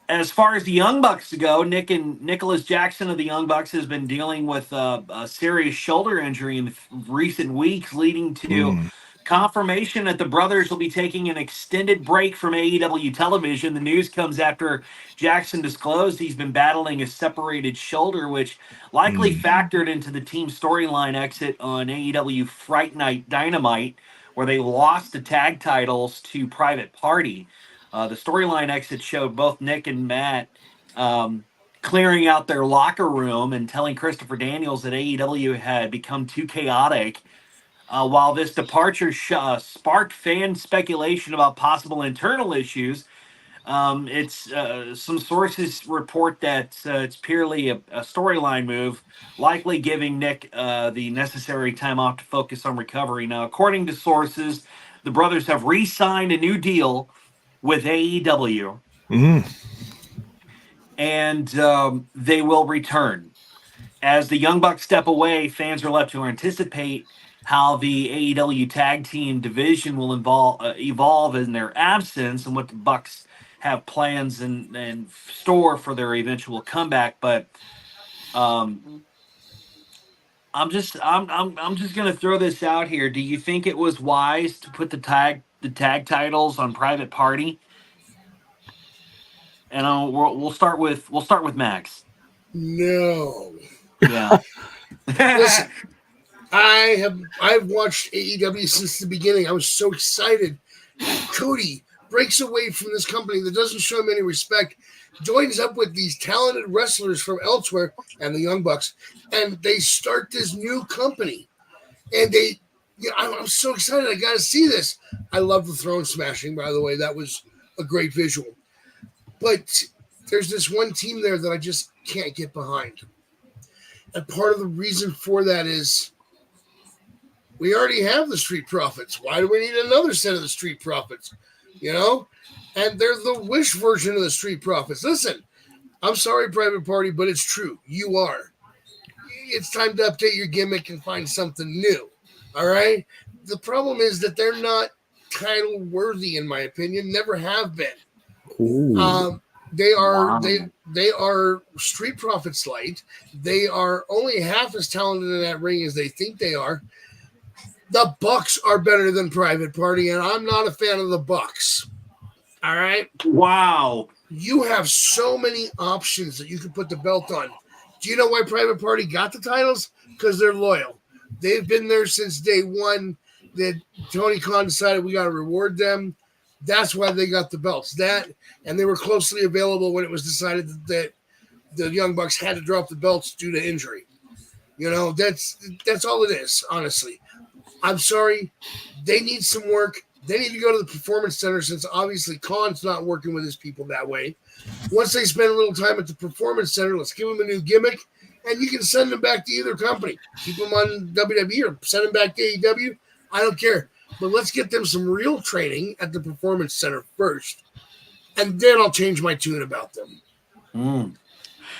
As far as the Young Bucks go, Nicholas Jackson of the Young Bucks has been dealing with a serious shoulder injury in recent weeks, leading to confirmation that the brothers will be taking an extended break from AEW television. The news comes after Jackson disclosed he's been battling a separated shoulder, which likely factored into the team storyline exit on AEW Fright Night Dynamite, where they lost the tag titles to Private Party. The storyline exit showed both Nick and Matt clearing out their locker room and telling Christopher Daniels that AEW had become too chaotic. While this departure sparked fan speculation about possible internal issues, some sources report that it's purely a storyline move, likely giving Nick the necessary time off to focus on recovery. Now, according to sources, the brothers have re-signed a new deal with AEW, and they will return. As the Young Bucks step away, fans are left to anticipate how the AEW tag team division will evolve in their absence and what the Bucks have plans and store for their eventual comeback. But I'm just going to throw this out here. Do you think it was wise to put the tag titles on Private Party? And we'll start with Max. No. Yeah. Listen, I've watched AEW since the beginning. I was so excited. Cody breaks away from this company that doesn't show him any respect, joins up with these talented wrestlers from elsewhere and the Young Bucks, and they start this new company. And I'm so excited. I got to see this. I love the throne smashing, by the way. That was a great visual. But there's this one team there that I just can't get behind. And part of the reason for that is we already have the Street Profits. Why do we need another set of the Street Profits? You know? And they're the Wish version of the Street Profits. Listen, I'm sorry, Private Party, but it's true. You are. It's time to update your gimmick and find something new. All right? The problem is that they're not title worthy, in my opinion. Never have been. They are they are Street Profits light. They are only half as talented in that ring as they think they are. The Bucks are better than Private Party, and I'm not a fan of the Bucks. All right. Wow. You have so many options that you can put the belt on. Do you know why Private Party got the titles? Because they're loyal. They've been there since day one. That Tony Khan decided we got to reward them. That's why they got the belts. That, and they were closely available when it was decided that the Young Bucks had to drop the belts due to injury. You know, that's all it is, honestly. I'm sorry. They need some work. They need to go to the Performance Center since obviously Khan's not working with his people that way. Once they spend a little time at the Performance Center, let's give them a new gimmick, and you can send them back to either company. Keep them on WWE or send them back to AEW. I don't care. But let's get them some real training at the Performance Center first, and then I'll change my tune about them.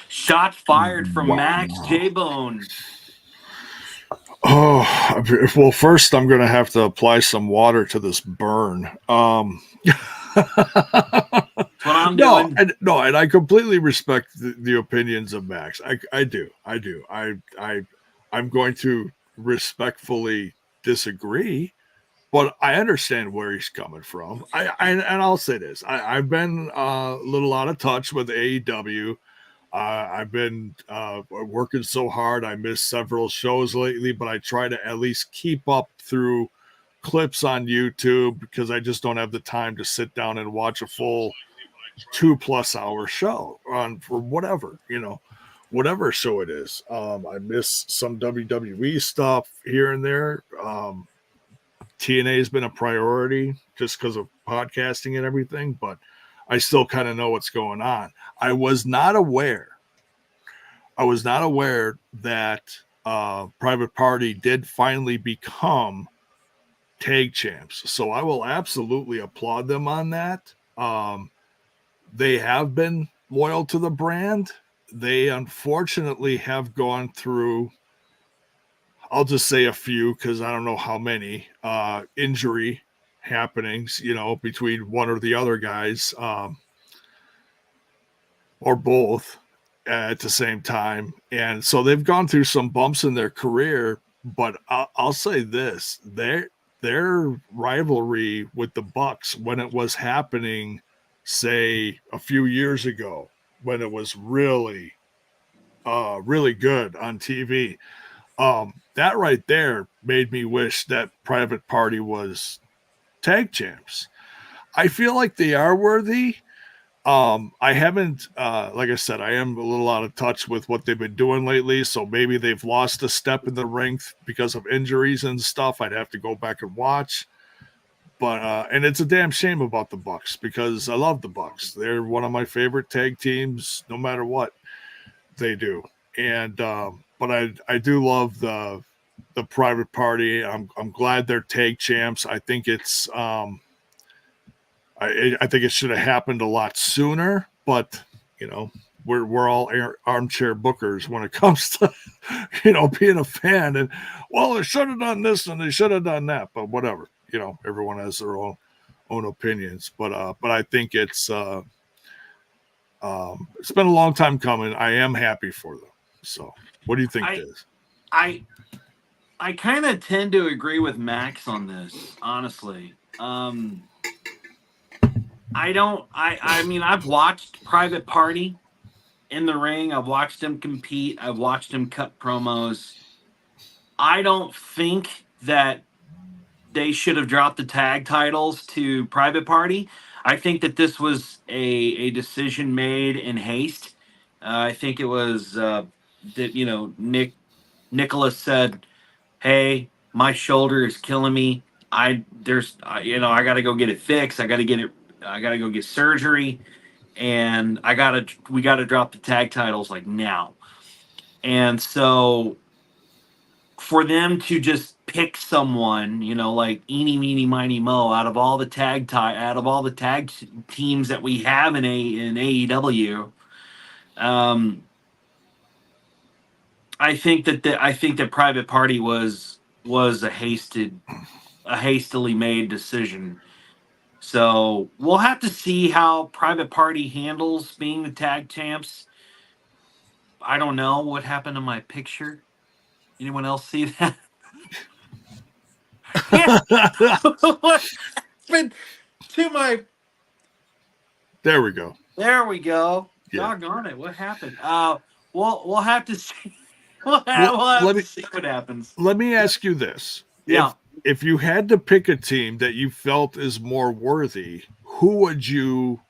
Shot fired from Max J-Bone. Oh, well, first I'm going to have to apply some water to this burn. That's what I'm doing. And I completely respect the opinions of Max. I do. I'm going to respectfully disagree, but I understand where he's coming from. And I'll say this: I've been a little out of touch with AEW. I've been working so hard. I missed several shows lately, but I try to at least keep up through clips on YouTube because I just don't have the time to sit down and watch a full 2+ hour show for whatever, whatever show it is. I miss some WWE stuff here and there. TNA has been a priority just because of podcasting and everything, but I still kind of know what's going on. I was not aware that Private Party did finally become tag champs. So I will absolutely applaud them on that. They have been loyal to the brand. They unfortunately have gone through, I'll just say a few because I don't know how many, injury happenings, between one or the other guys, or both at the same time. And so they've gone through some bumps in their career, but I'll say this, their rivalry with the Bucks when it was happening, say a few years ago, when it was really, really good on TV, that right there made me wish that Private Party was tag champs. I feel like they are worthy. I haven't, like I said, I am a little out of touch with what they've been doing lately. So maybe they've lost a step in the ring because of injuries and stuff. I'd have to go back and watch. But, and it's a damn shame about the Bucks because I love the Bucks. They're one of my favorite tag teams, no matter what they do. And, but I do love the Private Party. I'm glad they're tag champs. I think it's, I think it should have happened a lot sooner, but we're all armchair bookers when it comes to being a fan. And well, they should have done this and they should have done that, but whatever. Everyone has their own opinions. But I think it's been a long time coming. I am happy for them. So, what do you think, Diz? I kind of tend to agree with Max on this, honestly. I mean, I've watched Private Party in the ring. I've watched him compete. I've watched him cut promos. I don't think that they should have dropped the tag titles to Private Party. I think that this was a decision made in haste. I think it was that, Nicholas said, hey, my shoulder is killing me. I got to go get it fixed. I got to go get surgery, and we got to drop the tag titles like now. And so for them to just pick someone, like eeny, meeny, miny, mo, out of all the tag teams that we have in AEW, I think that Private Party was a hastily made decision. So we'll have to see how Private Party handles being the tag champs. I don't know what happened to my picture. Anyone else see that? What happened to my There we go. There we go. Yeah. Doggone it! What happened? We'll have to see. We'll have to see what happens. Let me ask you this: Yeah. If you had to pick a team that you felt is more worthy, who would you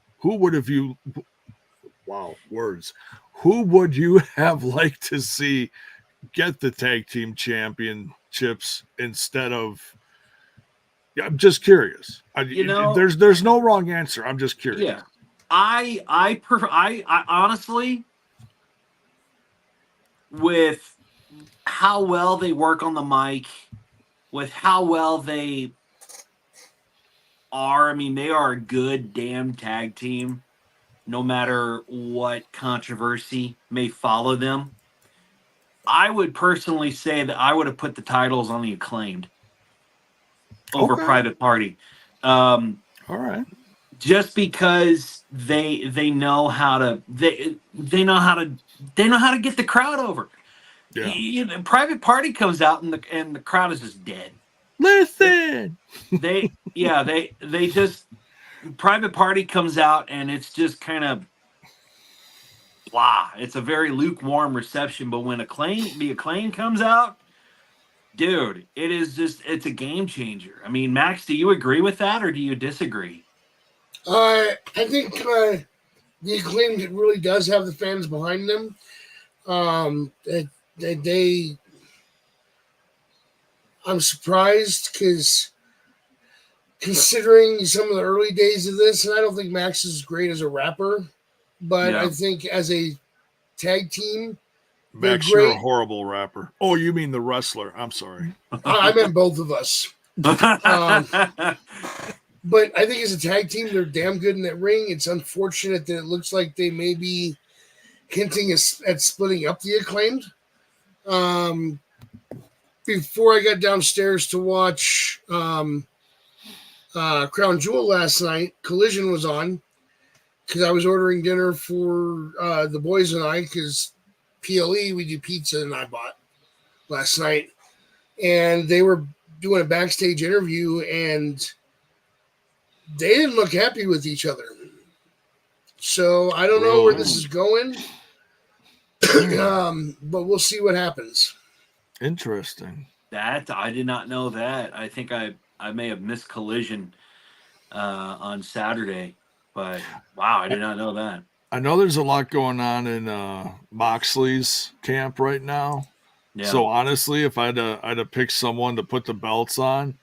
have liked to see get the tag team championships instead of? I'm just curious. There's no wrong answer. I'm just curious. Yeah. I honestly, with how well they work on the mic, with how well they are, I mean, they are a good damn tag team, no matter what controversy may follow them. I would personally say that I would have put the titles on the Acclaimed over Private Party. All right. Just because they know how to they know how to get the crowd over. Yeah. Private Party comes out and the crowd is just dead. Listen. They just Private Party comes out and it's just kind of blah. It's a very lukewarm reception, but when the acclaim comes out, dude, it's a game changer. I mean, Max, do you agree with that or do you disagree? I think the Acclaimed really does have the fans behind them. I'm surprised because considering some of the early days of this, and I don't think Max is great as a rapper, but I think as a tag team, Max, you're a horrible rapper. Oh, you mean the wrestler? I'm sorry. I meant both of us. But I think as a tag team, they're damn good in that ring. It's unfortunate that it looks like they may be hinting at splitting up the Acclaimed. Before I got downstairs to watch Crown Jewel last night, Collision was on because I was ordering dinner for the boys and I because PLE, we do pizza, and I bought last night. And they were doing a backstage interview, and they didn't look happy with each other. So I don't know where this is going, but we'll see what happens. Interesting. That I did not know that. I think I may have missed Collision on Saturday, but wow, I did not know that. I know there's a lot going on in Moxley's camp right now. Yeah. So honestly, if I had to pick someone to put the belts on,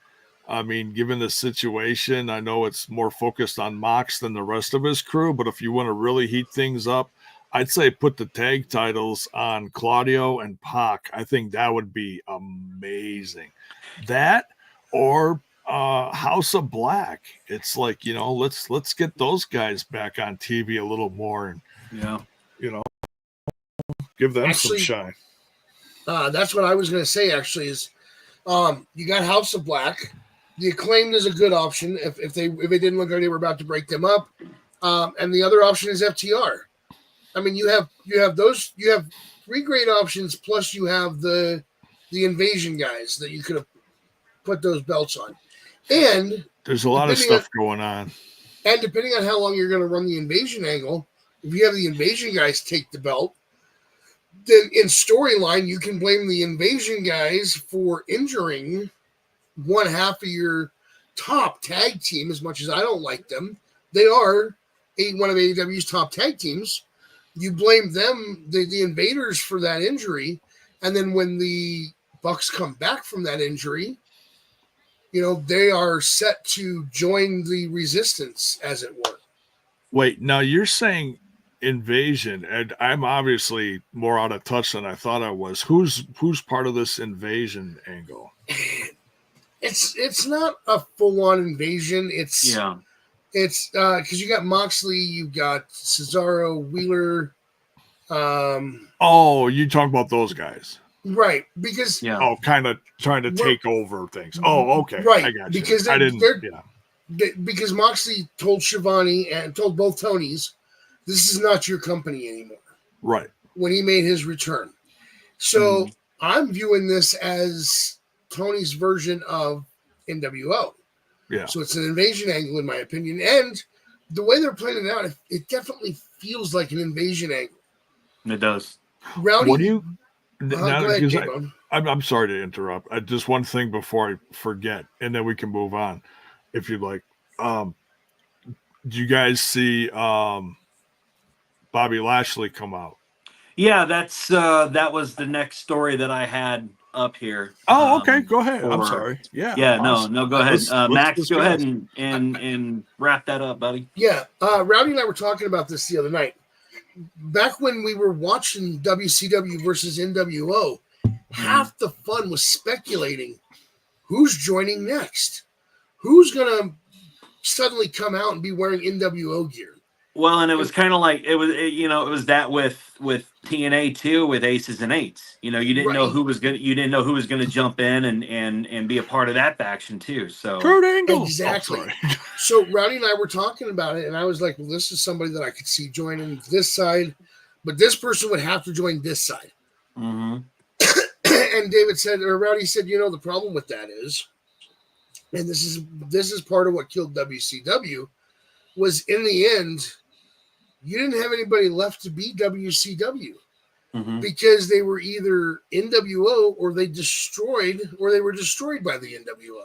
I mean, given the situation, I know it's more focused on Mox than the rest of his crew, but if you want to really heat things up, I'd say put the tag titles on Claudio and Pac. I think that would be amazing. That or House of Black. It's like, let's get those guys back on TV a little more and give them some shine. That's what I was going to say, actually, is you got House of Black. The Acclaimed is a good option if it didn't look like they were about to break them up. And the other option is FTR. I mean, you have three great options, plus you have the Invasion guys that you could have put those belts on. And there's a lot of stuff going on. And depending on how long you're going to run the Invasion angle, if you have the Invasion guys take the belt, then in storyline, you can blame the Invasion guys for injuring one half of your top tag team. As much as I don't like them, they are one of AEW's top tag teams. You blame them, the Invaders, for that injury, and then when the Bucks come back from that injury, they are set to join the Resistance, as it were. Wait, now you're saying Invasion, and I'm obviously more out of touch than I thought I was. Who's part of this Invasion angle? It's not a full-on invasion. It's because you got Moxley, you got Cesaro, Wheeler. You talk about those guys, right? Because kind of trying to take over things. Oh, okay, right. I got you. Because I didn't. Because Moxley told Shivani and told both Tonys, this is not your company anymore. Right. When he made his return. So I'm viewing this as Tony's version of NWO. Yeah. So it's an invasion angle, in my opinion. And the way they're playing it out, it definitely feels like an invasion angle. It does. Rowdy, what do you? go ahead, J-Bone. I'm sorry to interrupt. Just one thing before I forget, and then we can move on, if you'd like. Do you guys see Bobby Lashley come out? Yeah, that was the next story that I had up here. Oh, okay. Go ahead. I'm sorry. Yeah. Awesome. No, go ahead. Max, let's go ahead and wrap that up, buddy. Yeah. Rowdy and I were talking about this the other night. Back when we were watching WCW versus NWO, half the fun was speculating who's joining next. Who's going to suddenly come out and be wearing NWO gear? Well, and it was kind of like it was that with TNA too, with Aces and Eights. You didn't know who was gonna jump in and be a part of that faction too. So Kurt Angle. Exactly. So Rowdy and I were talking about it, and I was like, well, this is somebody that I could see joining this side, but this person would have to join this side. Mm-hmm. And David said, or Rowdy said, the problem with that is, and this is part of what killed WCW, was in the end, you didn't have anybody left to be WCW because they were either NWO or they were destroyed by the NWO.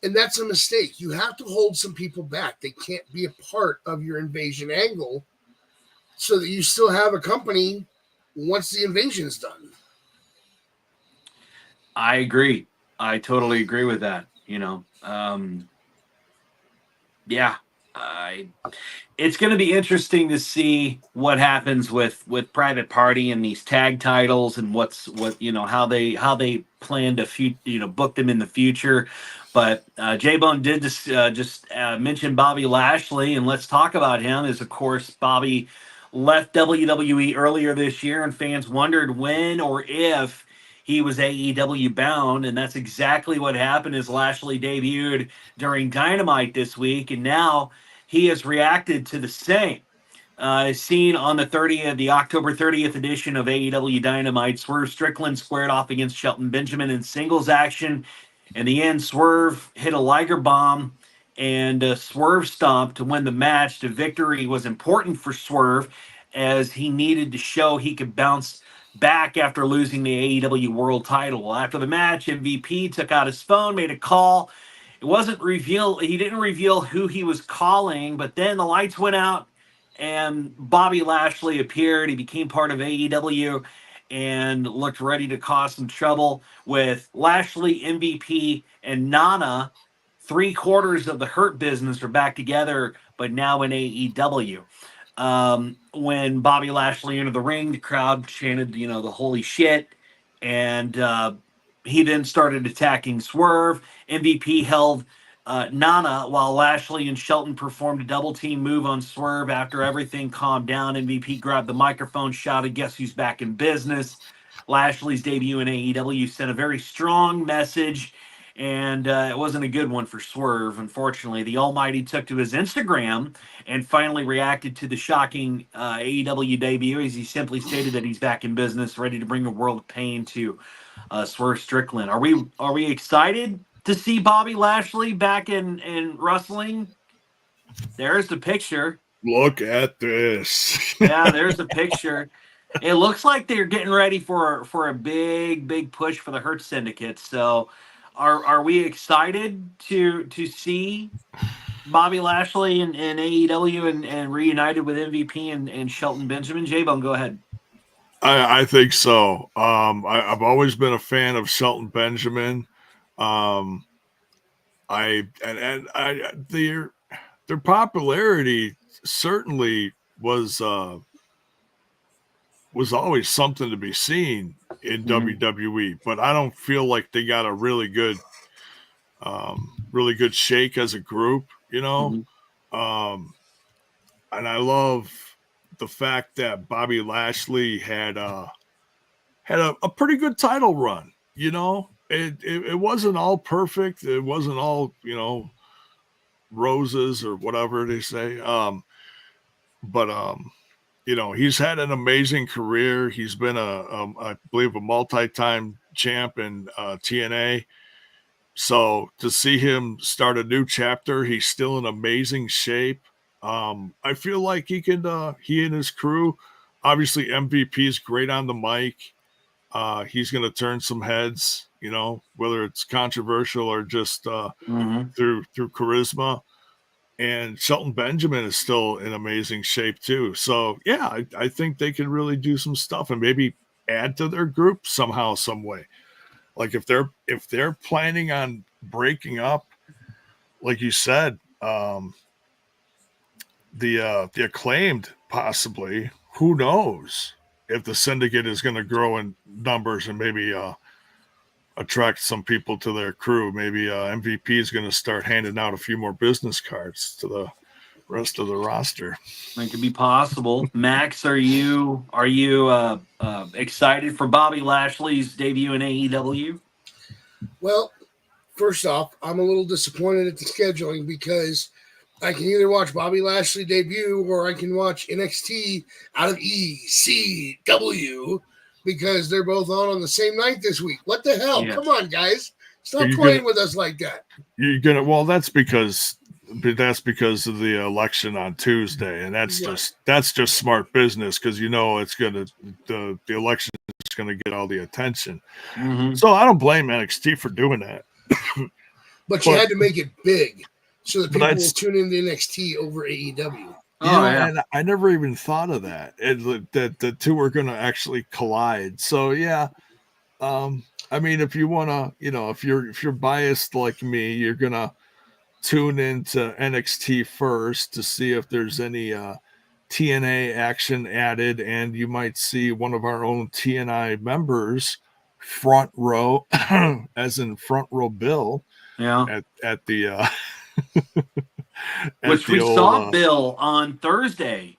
And that's a mistake. You have to hold some people back. They can't be a part of your invasion angle so that you still have a company once the invasion's done. I agree. I totally agree with that. It's going to be interesting to see what happens with Private Party and these tag titles and how they plan to book them in the future. But J-Bone did just mention Bobby Lashley, and let's talk about him. As of course Bobby left WWE earlier this year, and fans wondered when or if he was AEW bound, and that's exactly what happened as Lashley debuted during Dynamite this week, and now he has reacted to the same. Seen on the October 30th edition of AEW Dynamite, Swerve Strickland squared off against Shelton Benjamin in singles action. In the end, Swerve hit a Liger bomb and Swerve stomped to win the match. The victory was important for Swerve as he needed to show he could bounce back after losing the AEW World title. After the match, MVP took out his phone, made a call. It wasn't revealed. He didn't reveal who he was calling, but then the lights went out and Bobby Lashley appeared. He became part of AEW and looked ready to cause some trouble with Lashley, MVP, and Nana. 3/4 of the Hurt Business are back together, but now in AEW. When Bobby Lashley entered the ring, the crowd chanted, the holy shit. And he then started attacking Swerve. MVP held Nana while Lashley and Shelton performed a double team move on Swerve. After everything calmed down, MVP grabbed the microphone, shouted, "Guess who's back in business?" Lashley's debut in AEW sent a very strong message, and it wasn't a good one for Swerve, unfortunately. The Almighty took to his Instagram and finally reacted to the shocking AEW debut as he simply stated that he's back in business, ready to bring a world of pain to Swerve Strickland. Are we excited to see Bobby Lashley back in wrestling? There's the picture. Look at this. Yeah, there's the picture. It looks like they're getting ready for a big push for the Hurt Syndicate. So are we excited to see Bobby Lashley and AEW and reunited with MVP and Shelton Benjamin? J-Bone, go ahead. I think so. I've always been a fan of Shelton Benjamin. Their popularity certainly was always something to be seen in WWE, but I don't feel like they got a really good shake as a group, and I love the fact that Bobby Lashley had a pretty good title run. It wasn't all perfect. It wasn't all, roses or whatever they say. But he's had an amazing career. He's been I believe a multi-time champ in TNA. So to see him start a new chapter, he's still in amazing shape. I feel like he and his crew, obviously MVP is great on the mic. He's going to turn some heads, whether it's controversial or just through charisma. And Shelton Benjamin is still in amazing shape too. So yeah, I think they can really do some stuff and maybe add to their group somehow, some way. Like if they're planning on breaking up, like you said, the Acclaimed possibly. Who knows if the Syndicate is going to grow in numbers and maybe attract some people to their crew. Maybe MVP is going to start handing out a few more business cards to the rest of the roster. That could be possible. Max, are you excited for Bobby Lashley's debut in AEW? Well, first off, I'm a little disappointed at the scheduling because I can either watch Bobby Lashley debut or I can watch NXT out of ECW because they're both on the same night this week. What the hell? Yeah. Come on, guys. Stop playing with us like that. That's because of the election on Tuesday, and that's just smart business because it's the election is gonna get all the attention. Mm-hmm. So I don't blame NXT for doing that. but you had to make it big so that people will tune into NXT over AEW. And I never even thought of that. That the two are going to actually collide. So yeah, I mean, if you want to, if you're biased like me, you're gonna tune into NXT first to see if there's any TNA action added, and you might see one of our own TNI members front row, as in front row Bill. Yeah. At the. Which we saw Bill on Thursday.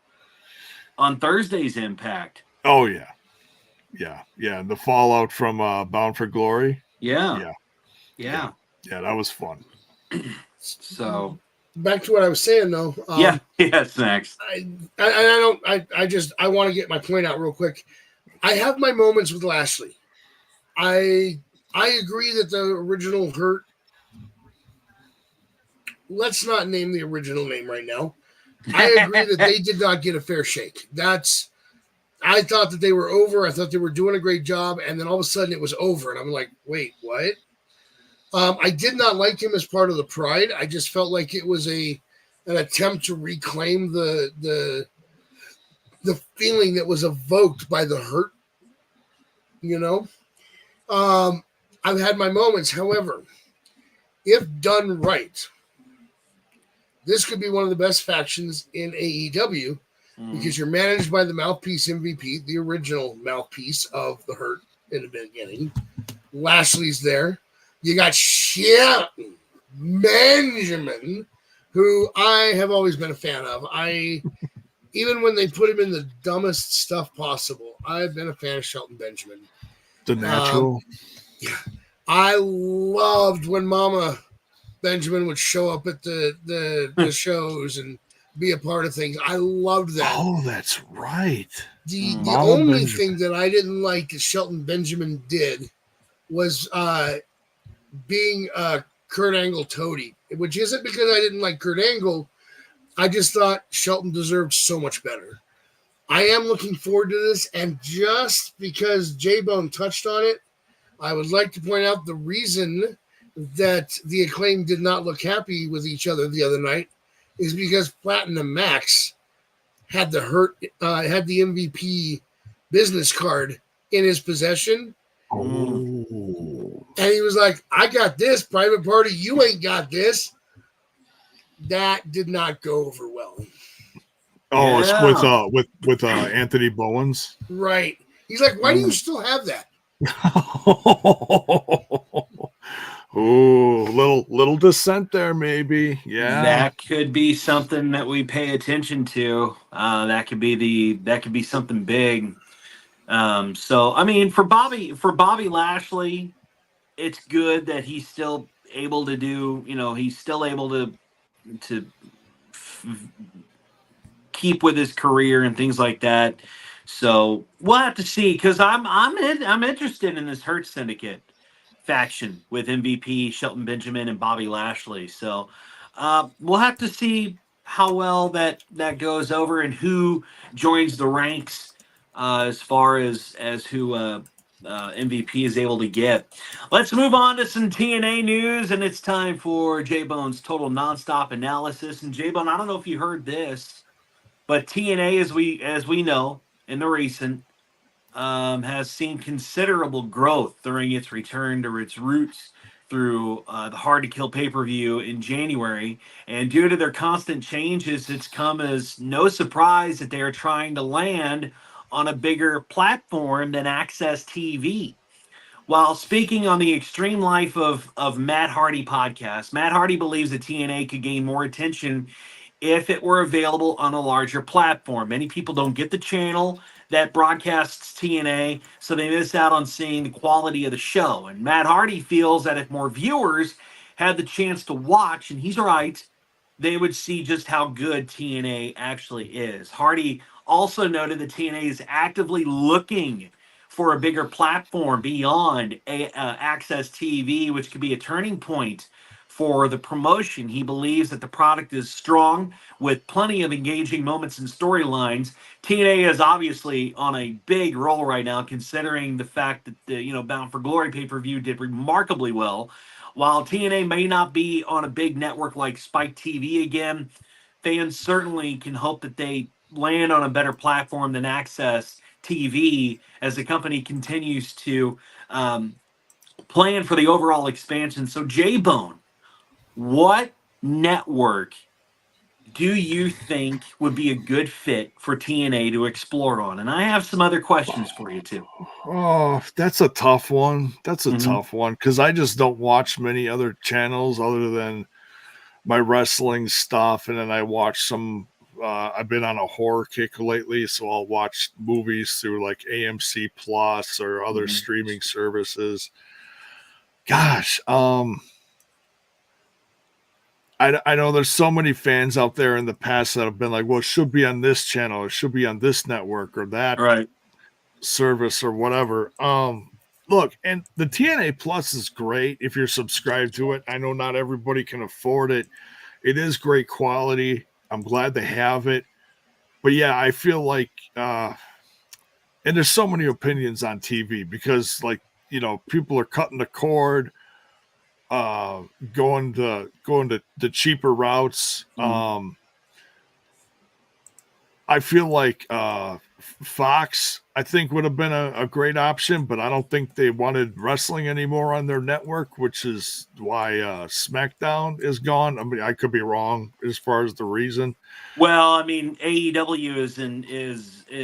On Thursday's Impact. Oh yeah. The fallout from Bound for Glory. Yeah, that was fun. So back to what I was saying though. Yes, next. I want to get my point out real quick. I have my moments with Lashley. I agree that the original Hurt. Let's not name the original name right now. I agree that they did not get a fair shake. I thought that they were over. I thought they were doing a great job. And then all of a sudden it was over. And I'm like, wait, what? I did not like him as part of the Pride. I just felt like it was an attempt to reclaim the feeling that was evoked by the Hurt. I've had my moments. However, if done right, this could be one of the best factions in AEW because you're managed by the mouthpiece MVP, the original mouthpiece of the Hurt in the beginning. Lashley's there. You got Shelton Benjamin, who I have always been a fan of. Even when they put him in the dumbest stuff possible, I've been a fan of Shelton Benjamin. The natural. I loved when Mama Benjamin would show up at the shows and be a part of things. I loved that. Oh, that's right. The only thing that I didn't like that Shelton Benjamin did was being Kurt Angle toady, which isn't because I didn't like Kurt Angle. I just thought Shelton deserved so much better. I am looking forward to this, and just because J-Bone touched on it, I would like to point out the reason that the Acclaim did not look happy with each other the other night is because Platinum Max had the MVP business card in his possession. Oh. And he was like, I got this private party. You ain't got this. That did not go over well. Oh, yeah. It's with Anthony Bowens. Right. He's like, why do you still have that? Oh, little dissent there, maybe. Yeah, that could be something that we pay attention to. That could be something big. So I mean, for Bobby Lashley, it's good that he's still able to do. He's still able to keep with his career and things like that. So we'll have to see, because I'm interested in this Hurt Syndicate faction with MVP, Shelton Benjamin, and Bobby Lashley. So we'll have to see how well that goes over and who joins the ranks as far as who MVP is able to get. Let's move on to some TNA news, and it's time for J-Bone's total nonstop analysis. And J-Bone, I don't know if you heard this, but TNA, as we know in the recent, has seen considerable growth during its return to its roots through the Hard to Kill pay-per-view in January. And due to their constant changes, it's come as no surprise that they are trying to land on a bigger platform than Access TV. While speaking on the Extreme Life of Matt Hardy podcast, Matt Hardy believes that TNA could gain more attention if it were available on a larger platform. Many people don't get the channel that broadcasts TNA, so they miss out on seeing the quality of the show. And Matt Hardy feels that if more viewers had the chance to watch, and he's right, they would see just how good TNA actually is. Hardy also noted that TNA is actively looking for a bigger platform beyond Access TV, which could be a turning point for the promotion. He believes that the product is strong with plenty of engaging moments and storylines. TNA is obviously on a big roll right now, considering the fact that the Bound for Glory pay-per-view did remarkably well. While TNA may not be on a big network like Spike TV again, fans certainly can hope that they land on a better platform than Access TV as the company continues to plan for the overall expansion. So, J-Bone, what network do you think would be a good fit for TNA to explore on? And I have some other questions for you, too. Oh, that's a tough one. That's a tough one because I just don't watch many other channels other than my wrestling stuff. And then I watch some, I've been on a horror kick lately, so I'll watch movies through like AMC Plus or other streaming services. Gosh, I know there's so many fans out there in the past that have been like, well, it should be on this channel, it should be on this network or that service or whatever. Look, and the TNA Plus is great if you're subscribed to it. I know not everybody can afford it. It is great quality. I'm glad they have it. But yeah, I feel like and there's so many opinions on TV because people are cutting the cord, going to the cheaper routes. I feel like Fox, I think, would have been a great option, but I don't think they wanted wrestling anymore on their network, which is why SmackDown is gone. I mean, I could be wrong as far as the reason. Well, I mean, AEW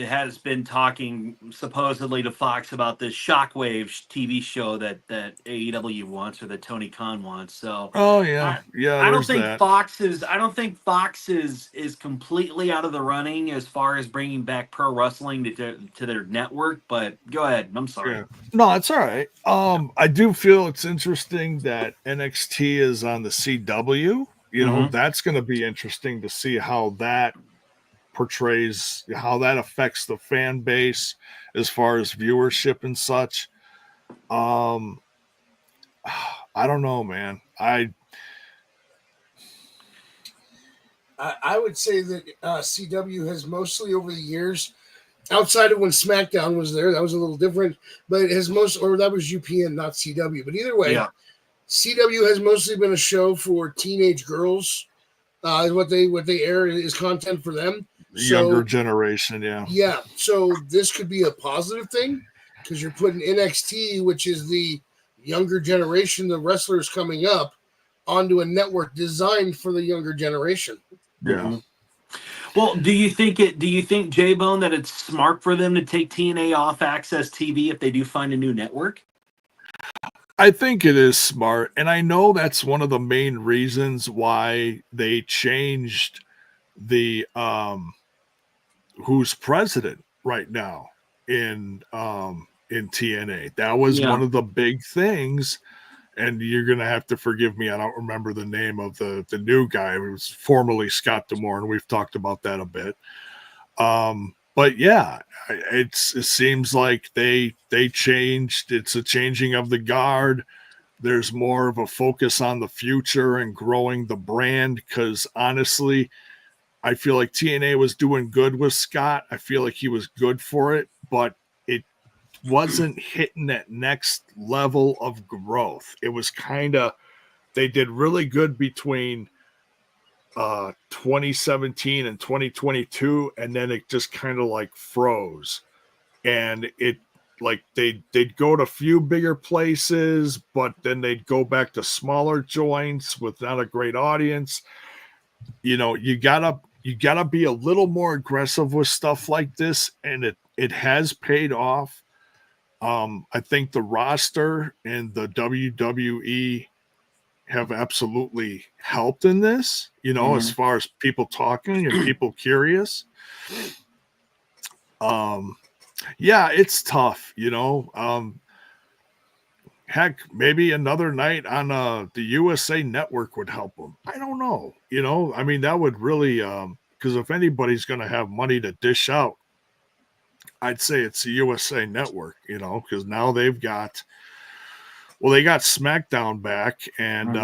has been talking supposedly to Fox about this Shockwave TV show that AEW wants or that Tony Khan wants. So, I don't think Fox is completely out of the running as far as bringing back pro wrestling to their network. But go ahead. I'm sorry. Yeah. No, it's all right. I do feel it's interesting that NXT is on the CW. That's going to be interesting to see how that portrays, how that affects the fan base as far as viewership and such. I don't know, man. I would say that CW has mostly over the years, outside of when SmackDown was there, that was a little different, but it has that was UPN, not CW. But either way, CW has mostly been a show for teenage girls. What they air is content for them. Younger generation, yeah. Yeah, so this could be a positive thing because you're putting NXT, which is the younger generation, the wrestlers coming up, onto a network designed for the younger generation. Yeah. Well, do you think J-Bone that it's smart for them to take TNA off Access TV if they do find a new network? I think it is smart, and I know that's one of the main reasons why they changed the who's president right now in TNA. That was one of the big things, and you're gonna have to forgive me. I don't remember the name of the new guy. It was formerly Scott D'Amore, and we've talked about that a bit. But yeah, it seems like they changed. It's a changing of the guard. There's more of a focus on the future and growing the brand because honestly, I feel like TNA was doing good with Scott. I feel like he was good for it, but it wasn't hitting that next level of growth. It was kind of, they did really good between 2017 and 2022, and then it just kind of like froze. And it, like, they'd go to a few bigger places, but then they'd go back to smaller joints with not a great audience. You know, you gotta be a little more aggressive with stuff like this, and it has paid off. I think the roster and the WWE have absolutely helped in this, you know, as far as people talking and people curious. Yeah, it's tough, you know. Heck, maybe another night on the USA Network would help them. I don't know, you know. I mean, that would really, because if anybody's going to have money to dish out, I'd say it's the USA Network, you know, because now they've got, well, they got SmackDown back, and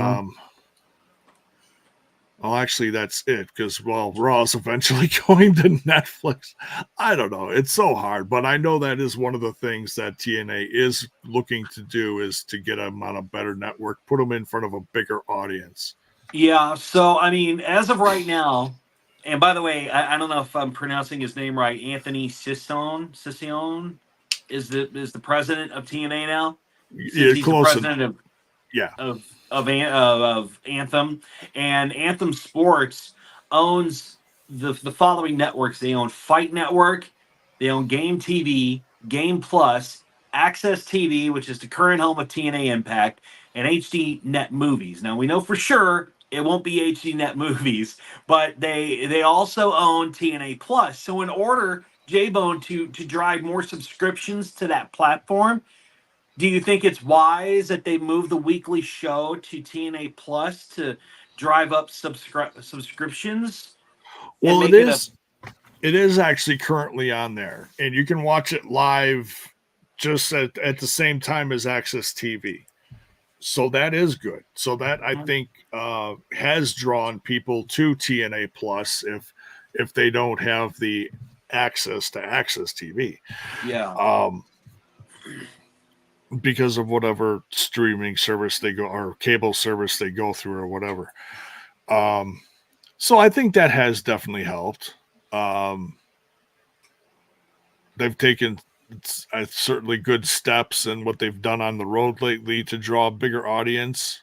well, actually, that's it, because, well, Raw's eventually going to Netflix. I don't know. It's so hard, but I know that is one of the things that TNA is looking to do, is to get them on a better network, put them in front of a bigger audience. Yeah, so, I mean, as of right now, and by the way, I don't know if I'm pronouncing his name right, Anthony Siccione is the president of TNA now? Yeah, He's close the president enough. of Anthem, and Anthem Sports owns the following networks. They own Fight Network, they own Game TV, Game Plus, Access TV, which is the current home of TNA Impact, and HD Net Movies. Now we know for sure it won't be HD Net Movies, but they also own TNA Plus. So in order, J-Bone, to drive more subscriptions to that platform, do you think it's wise that they move the weekly show to TNA Plus to drive up subscriptions? Well, it is. It is actually currently on there, and you can watch it live just at the same time as Access TV. So that is good. So that, I think, has drawn people to TNA Plus if they don't have the access to Access TV. Yeah. Because of whatever streaming service they go, or cable service they go through, or whatever. So I think that has definitely helped. They've taken certainly good steps in what they've done on the road lately to draw a bigger audience.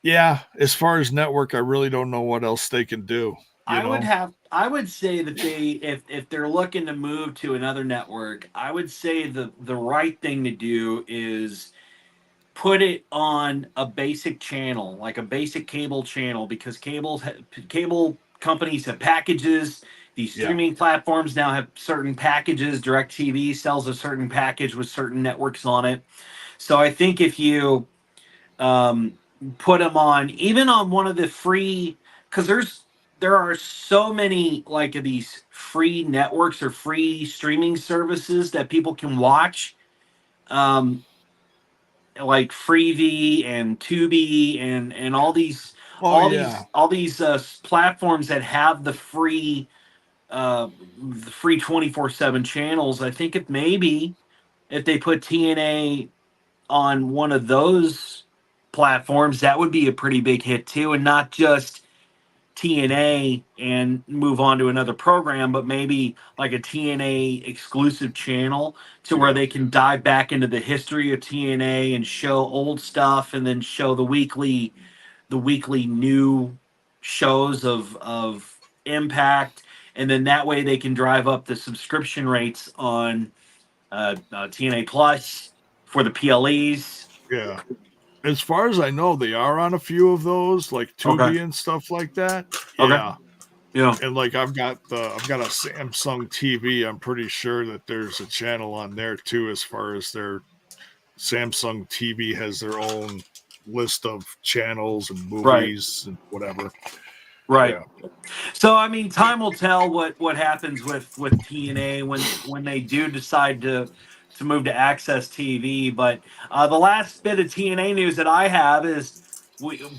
Yeah, as far as network, I really don't know what else they can do. I would say that if they're looking to move to another network, I would say the right thing to do is put it on a basic channel, like a basic cable channel, because cable companies have packages. These streaming platforms now have certain packages. DirecTV sells a certain package with certain networks on it. So I think if you put them on, even on one of the free, because there are so many like these free networks or free streaming services that people can watch, like Freevee and Tubi and all these platforms that have the free 24/7 channels. I think if they put TNA on one of those platforms, that would be a pretty big hit too, and not just TNA and move on to another program, but maybe like a TNA exclusive channel to where they can dive back into the history of TNA and show old stuff, and then show the weekly new shows of Impact, and then that way they can drive up the subscription rates on TNA Plus for the PLEs. Yeah. As far as I know, they are on a few of those, like Tubi and stuff like that. Yeah. Yeah. And like I've got a Samsung TV. I'm pretty sure that there's a channel on there too, as far as their Samsung TV has their own list of channels and movies and whatever. Right. Yeah. So I mean, time will tell what happens with TNA when they do decide to move to Access TV. But the last bit of TNA news that I have is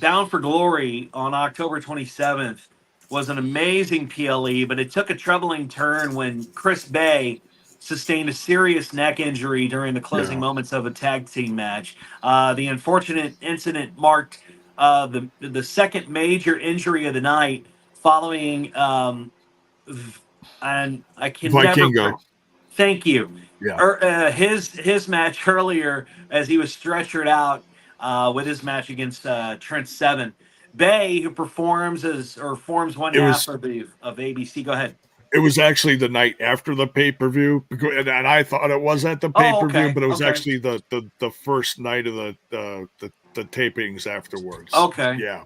Bound for Glory on October 27th was an amazing PLE, but it took a troubling turn when Chris Bay sustained a serious neck injury during the closing moments of a tag team match. The unfortunate incident marked the second major injury of the night following, and I can never. Vikingo. Thank you. Yeah. His match earlier as he was stretchered out with his match against Trent Seven. Bay, who forms one half of ABC. Go ahead. It was actually the night after the pay-per-view, and I thought it was at the pay-per-view, but it was actually the first night of the tapings afterwards. Okay. Yeah.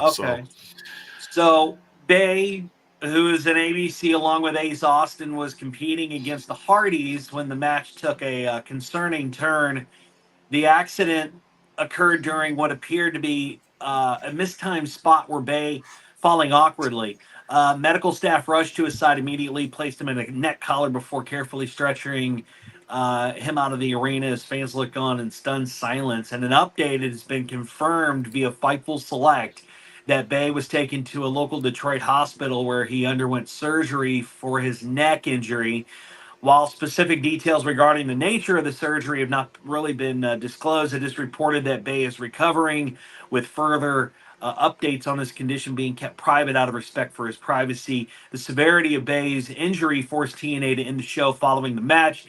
Okay. So Bay, who is an ABC along with Ace Austin, was competing against the Hardys when the match took a concerning turn. The accident occurred during what appeared to be a mistimed spot where Bay falling awkwardly. Medical staff rushed to his side immediately, placed him in a neck collar before carefully stretching him out of the arena as fans looked on in stunned silence. And an update has been confirmed via Fightful Select that Bay was taken to a local Detroit hospital where he underwent surgery for his neck injury. While specific details regarding the nature of the surgery have not really been disclosed, it is reported that Bay is recovering, with further updates on his condition being kept private out of respect for his privacy. The severity of Bay's injury forced TNA to end the show following the match,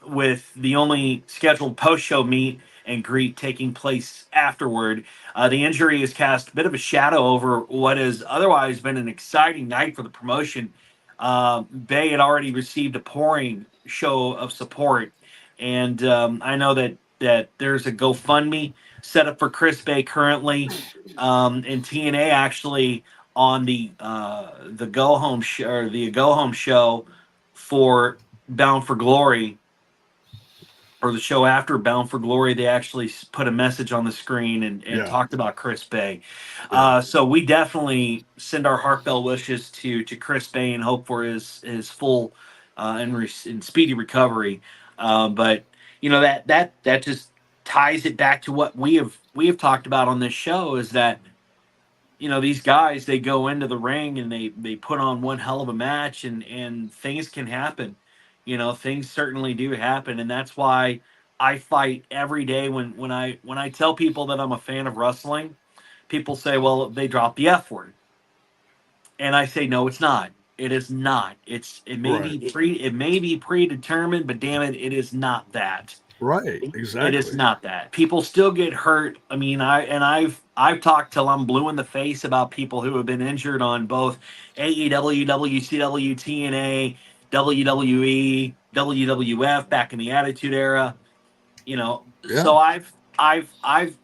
with the only scheduled post-show meet and greet taking place afterward. The injury has cast a bit of a shadow over what has otherwise been an exciting night for the promotion. Bay had already received a pouring show of support, and I know that there's a GoFundMe set up for Chris Bay currently, and TNA actually on the Go Home show for Bound for Glory, or the show after Bound for Glory, they actually put a message on the screen and talked about Chris Bay. So we definitely send our heartfelt wishes to Chris Bay and hope for his full and speedy recovery. But that just ties it back to what we have talked about on this show, is that these guys, they go into the ring and they put on one hell of a match, and things can happen. Things certainly do happen, and that's why I fight every day. When I tell people that I'm a fan of wrestling, people say, "Well, they dropped the F word," and I say, "No, it's not. It is not. It may be predetermined, but damn it, it is not that." Right, exactly. It is not that. People still get hurt. I mean, I've talked till I'm blue in the face about people who have been injured on both AEW, WCW, TNA, WWE, WWF back in the Attitude Era. So I've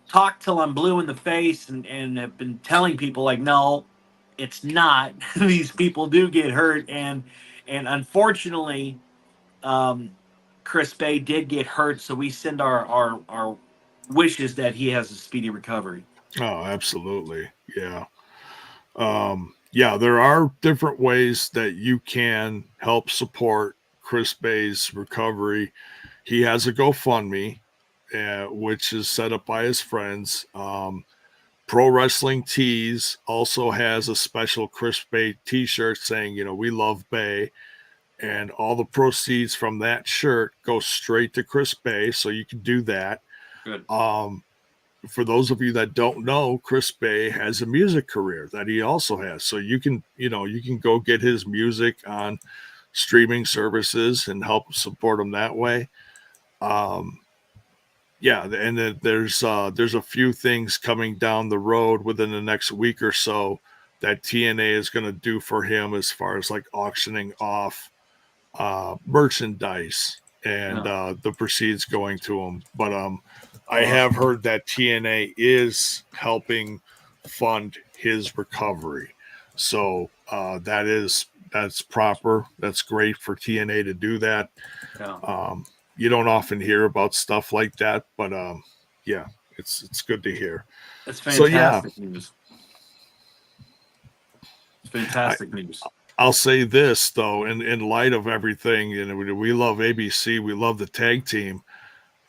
talked till I'm blue in the face and have been telling people, like, no, it's not. These people do get hurt, and unfortunately, Chris Bay did get hurt, so we send our wishes that he has a speedy recovery. Oh, absolutely. Yeah. There are different ways that you can help support Chris Bay's recovery. He has a GoFundMe, which is set up by his friends. Pro Wrestling Tees also has a special Chris Bay t-shirt saying, we love Bay. And all the proceeds from that shirt go straight to Chris Bay, so you can do that. Good. For those of you that don't know, Chris Bay has a music career that he also has. So you can go get his music on streaming services and help support him that way. And then there's a few things coming down the road within the next week or so that TNA is going to do for him, as far as like auctioning off merchandise and the proceeds going to him. But I have heard that TNA is helping fund his recovery, so that's proper. That's great for TNA to do that. You don't often hear about stuff like that, but it's good to hear. It's fantastic news. It's fantastic news. I'll say this, though, in light of everything, we love ABC, we love the tag team.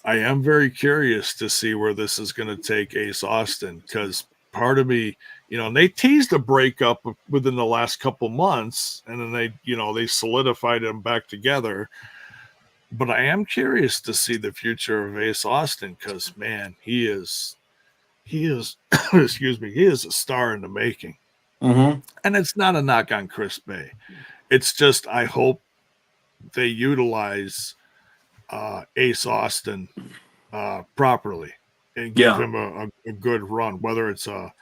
I am very curious to see where this is going to take Ace Austin, because part of me And they teased a breakup within the last couple months, and then they solidified them back together. But I am curious to see the future of Ace Austin, because man, he is excuse me, he is a star in the making. Mm-hmm. And it's not a knock on Chris Bay. It's just, I hope they utilize Ace Austin properly and give him a good run, whether it's a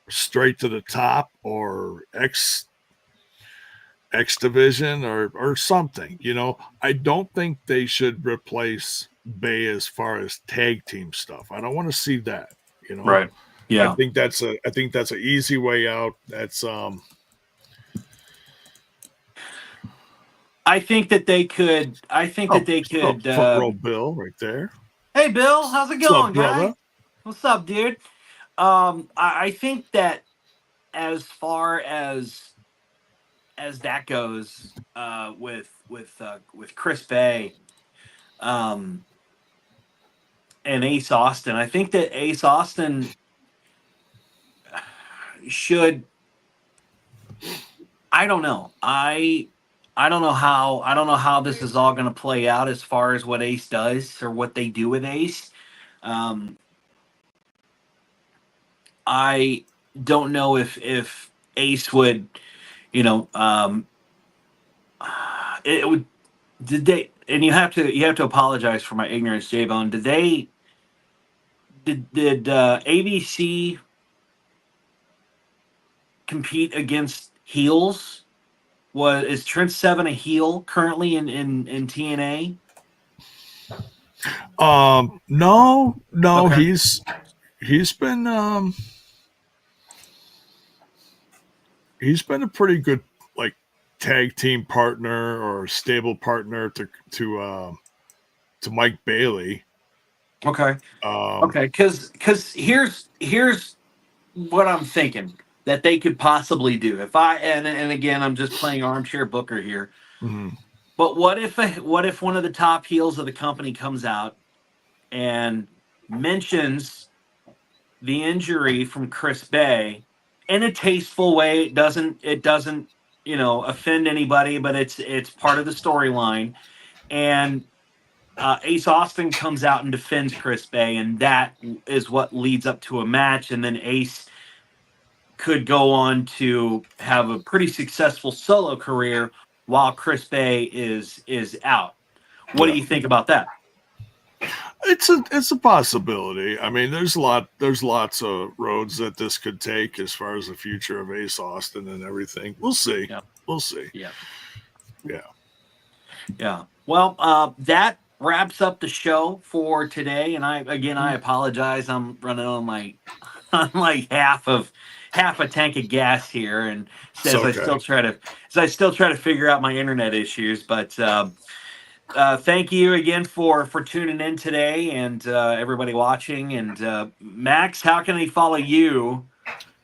straight to the top or X division or something. I don't think they should replace Bay as far as tag team stuff. I don't want to see that. Right. Yeah. I think that's an easy way out. That's I think that they could. Front row Bill right there. Hey, Bill, how's it going, guy? Brother? What's up, dude? I think that as far as that goes, with Chris Bay, and Ace Austin, I think that Ace Austin should. I don't know. I don't know how this is all going to play out as far as what Ace does or what they do with Ace. I don't know if Ace would, it would. Did they? And you have to apologize for my ignorance, J-Bone. Did ABC compete against heels? Is Trent Seven a heel currently in TNA? No. Okay. He's been a pretty good tag team partner or stable partner to Mike Bailey. Okay. Okay, because here's what I'm thinking that they could possibly do. If and again, I'm just playing armchair booker here. Mm-hmm. But what if one of the top heels of the company comes out and mentions the injury from Chris Bay in a tasteful way? It doesn't offend anybody, but it's part of the storyline. And Ace Austin comes out and defends Chris Bay, and that is what leads up to a match. And then Ace could go on to have a pretty successful solo career while Chris Bay is out. What do you think about that? It's a possibility. I mean, there's lots of roads that this could take as far as the future of Ace Austin and everything. We'll see. Yeah. We'll see. Yeah. Yeah. Yeah. Well, that wraps up the show for today. And I apologize. I'm running on like half a tank of gas here, and as I still try to figure out my internet issues. But thank you again for tuning in today, and everybody watching. And Max, how can they follow you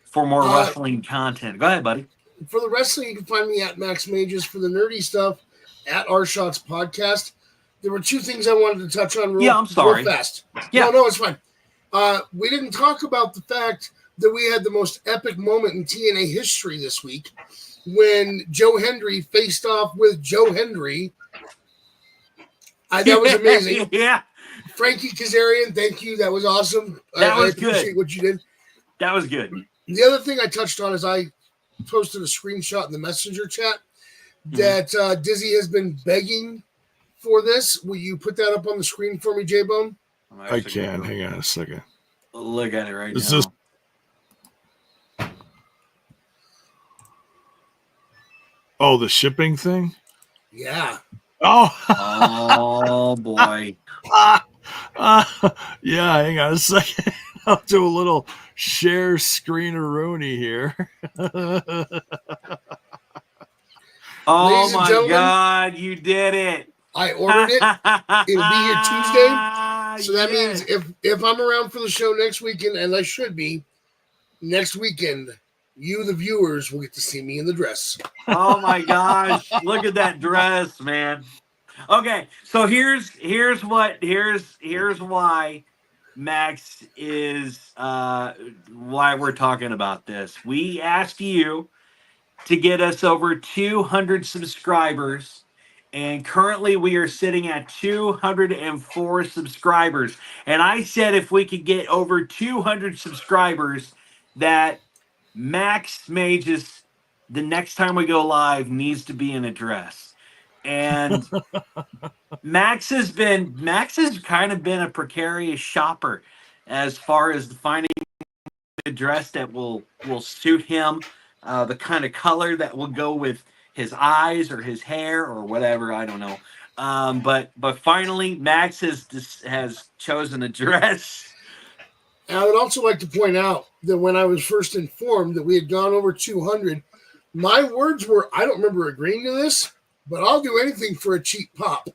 for more wrestling content? Go ahead, buddy. For the wrestling, you can find me at Max Mages. For the nerdy stuff, at Our Shots Podcast. There were two things I wanted to touch on real fast. Yeah. No, it's fine. We didn't talk about the fact that we had the most epic moment in TNA history this week when Joe Hendry faced off with Joe Hendry. That was amazing. Yeah. Frankie Kazarian, thank you. That was awesome. That was good. I appreciate what you did. That was good. The other thing I touched on is I posted a screenshot in the messenger chat that Dizzy has been begging for this. Will you put that up on the screen for me, J-Bone? I can. Hang on a second. Look at it right now. Oh, the shipping thing? Yeah. Oh boy. Yeah, hang on a second. I'll do a little share screener-rooney here. Oh my God, you did it. I ordered it. It'll be here Tuesday. So that means if I'm around for the show next weekend, and I should be, next weekend, you, the viewers, will get to see me in the dress. Oh my gosh. Look at that dress, man. Okay, so here's why Max, is why we're talking about this. We asked you to get us over 200 subscribers, and currently we are sitting at 204 subscribers. And I said if we could get over 200 subscribers, that Max Mages, the next time we go live, needs to be in a dress. And Max has kind of been a precarious shopper as far as finding a dress that will suit him, the kind of color that will go with his eyes or his hair or whatever. I don't know. But finally, Max has chosen a dress. And I would also like to point out that when I was first informed that we had gone over 200, my words were, I don't remember agreeing to this, but I'll do anything for a cheap pop.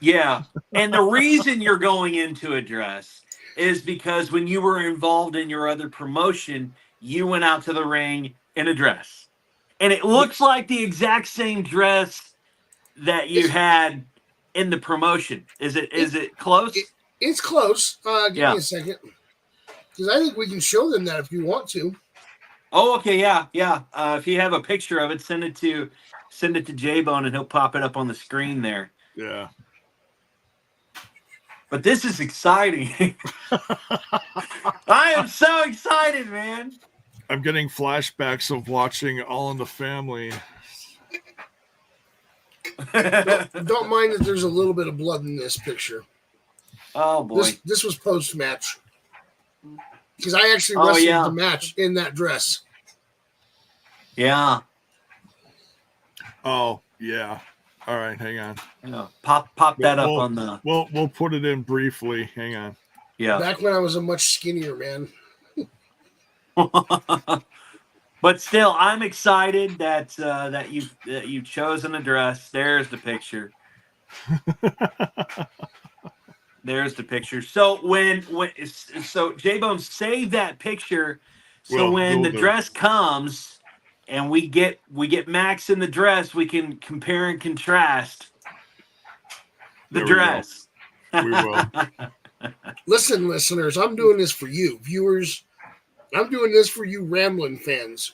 Yeah. And the reason you're going into a dress is because when you were involved in your other promotion, you went out to the ring in a dress. And it looks like the exact same dress that you had in the promotion. Is it close? It's close. Give me a second. Because I think we can show them that if you want to. Oh, okay, yeah. If you have a picture of it, send it to J-Bone and he'll pop it up on the screen there. Yeah. But this is exciting. I am so excited, man. I'm getting flashbacks of watching All in the Family. Don't mind that there's a little bit of blood in this picture. Oh, boy. This was post-match. Because I actually wrestled the match in that dress. Yeah. Oh, yeah. All right, hang on. Yeah. Pop that up on the... We'll put it in briefly. Hang on. Yeah. Back when I was a much skinnier man. But still, I'm excited that you've chosen a dress. There's the picture. There's the picture. So so J-Bone, save that picture. So when the dress comes and we get Max in the dress, we can compare and contrast the dress. We will. Listen, listeners, I'm doing this for you, viewers. I'm doing this for you, Rambling fans.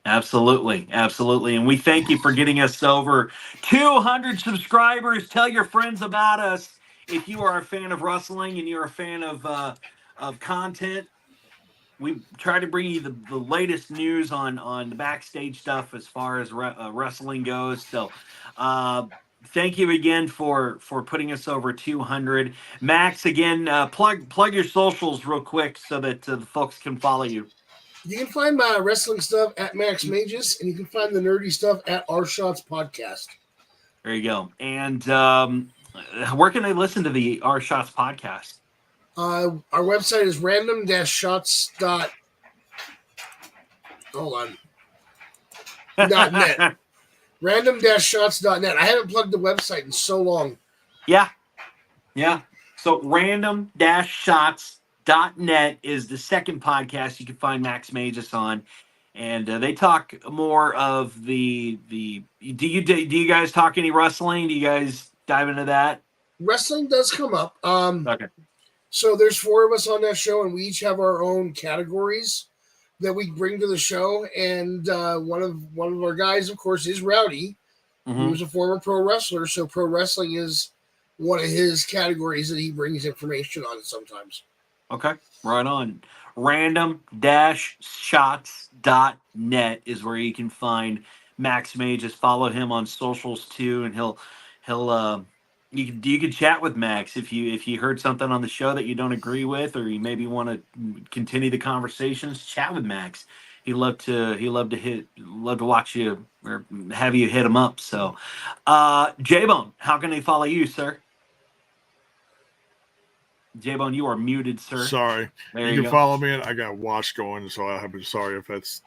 Absolutely. And we thank you for getting us over 200 subscribers. Tell your friends about us. If you are a fan of wrestling and you're a fan of content, we try to bring you the latest news on the backstage stuff as far as wrestling goes. So thank you again for putting us over 200. Max, again, plug your socials real quick so that the folks can follow you. You can find my wrestling stuff at Max Mages, and you can find the nerdy stuff at Our Shots Podcast. There you go. And where can they listen to the Our Shots podcast? Our website is random-shots. Hold on. .net. Random-shots.net. I haven't plugged the website in so long. Yeah. So random-shots.net is the second podcast you can find Max Mages on. And they talk more of the do you guys talk any wrestling? Do you guys dive into that? Wrestling does come up. Okay. So there's 4 of us on that show, and we each have our own categories that we bring to the show. And one of our guys, of course, is Rowdy, who was a former pro wrestler. So pro wrestling is one of his categories that he brings information on sometimes. Okay, right on. Random-shots.net is where you can find Max Mages. Follow him on socials too, and you can chat with Max if you heard something on the show that you don't agree with, or you maybe want to continue the conversations. Chat with Max. He'd love to watch you or have you hit him up. So, J-Bone, how can they follow you, sir? J-Bone, you are muted, sir. Sorry. You can follow me, and I got a watch going, so I'm sorry if that's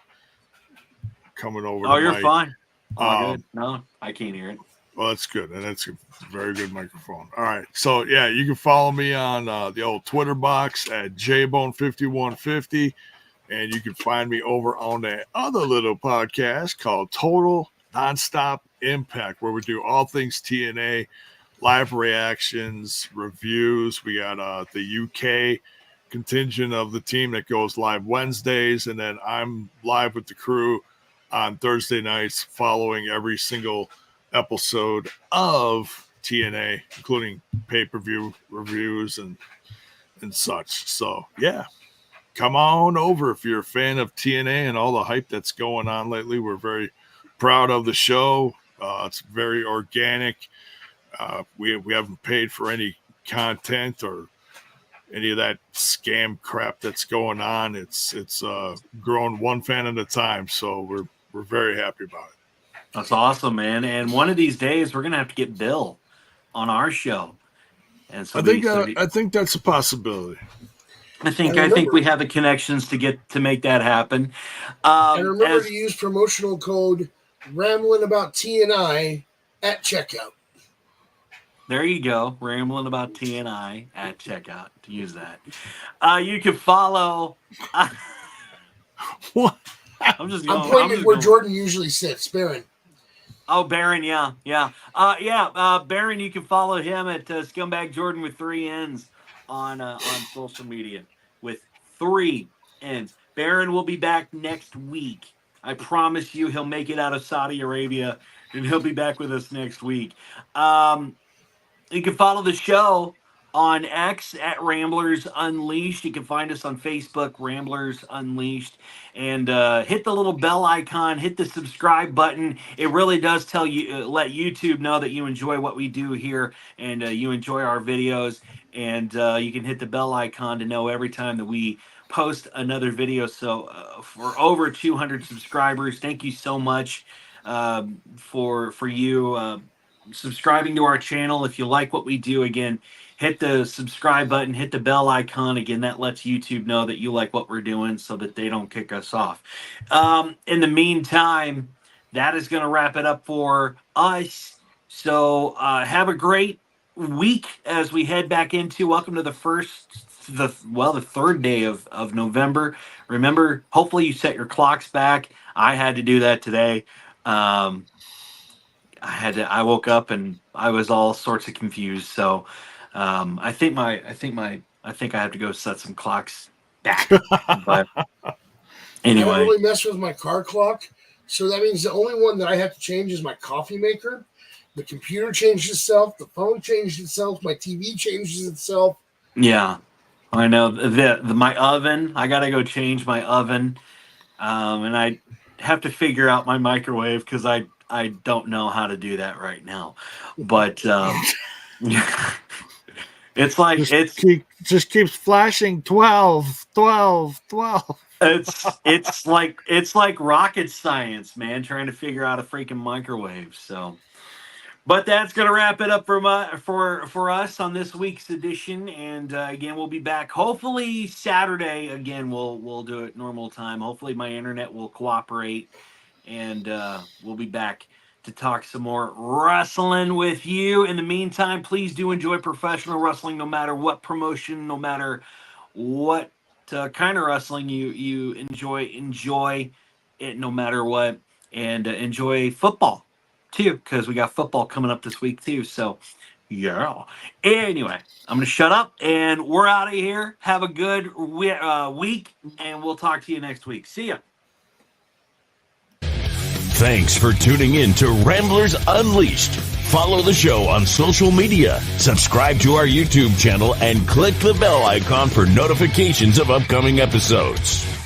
coming over. Oh, you're fine. Good. No, I can't hear it. Well, that's good, and that's a very good microphone. All right, so yeah, you can follow me on the old Twitter box at jbone5150, and you can find me over on that other little podcast called Total Nonstop Impact, where we do all things TNA. live reactions, reviews. We got the UK contingent of the team that goes live Wednesdays, and then I'm live with the crew on Thursday nights following every single episode of TNA, including pay-per-view reviews and such. So, yeah, come on over if you're a fan of TNA and all the hype that's going on lately. We're very proud of the show. It's very organic. We haven't paid for any content or any of that scam crap that's going on. It's grown one fan at a time, so we're very happy about it. That's awesome, man. And one of these days we're gonna have to get Bill on our show. And so I think that's a possibility. I think we have the connections to make that happen. And remember to use promotional code Ramblin' About TNI at checkout. There you go. Rambling About TNI at checkout to use that. You can follow. What? I'm pointing at where Jordan usually sits, Baron. Oh, Baron, yeah. Baron, you can follow him at Scumbag Jordan with 3 N's on social media with 3 N's. Baron will be back next week. I promise you, he'll make it out of Saudi Arabia, and he'll be back with us next week. You can follow the show on X at Ramblers Unleashed. You can find us on Facebook, Ramblers Unleashed. And hit the little bell icon, hit the subscribe button. It really does let YouTube know that you enjoy what we do here and you enjoy our videos. And you can hit the bell icon to know every time that we post another video. So for over 200 subscribers, thank you so much for you subscribing to our channel. If you like what we do, again, hit the subscribe button, hit the bell icon. Again, that lets YouTube know that you like what we're doing so that they don't kick us off. In the meantime, that is going to wrap it up for us. So have a great week as we head back into welcome to the third day of November. Remember, hopefully you set your clocks back. I had to do that today. I woke up and I was all sorts of confused. So I think I have to go set some clocks back. But anyway, I really messed with my car clock. So that means the only one that I have to change is my coffee maker. The computer changed itself. The phone changed itself. My TV changes itself. Yeah, I know. My oven, I got to go change my oven. And I have to figure out my microwave because I don't know how to do that right now, but it's like just keeps flashing 12. It's like rocket science, man, trying to figure out a freaking microwave. So, but that's gonna wrap it up for us on this week's edition. And again, we'll be back hopefully Saturday. Again, we'll do it normal time. Hopefully, my internet will cooperate. And we'll be back to talk some more wrestling with you. In the meantime, please do enjoy professional wrestling, no matter what promotion, no matter what kind of wrestling you enjoy. Enjoy it no matter what. And enjoy football, too, because we got football coming up this week, too. So, yeah. Anyway, I'm going to shut up, and we're out of here. Have a good week, and we'll talk to you next week. See ya. Thanks for tuning in to Ramblers Unleashed. Follow the show on social media, subscribe to our YouTube channel, and click the bell icon for notifications of upcoming episodes.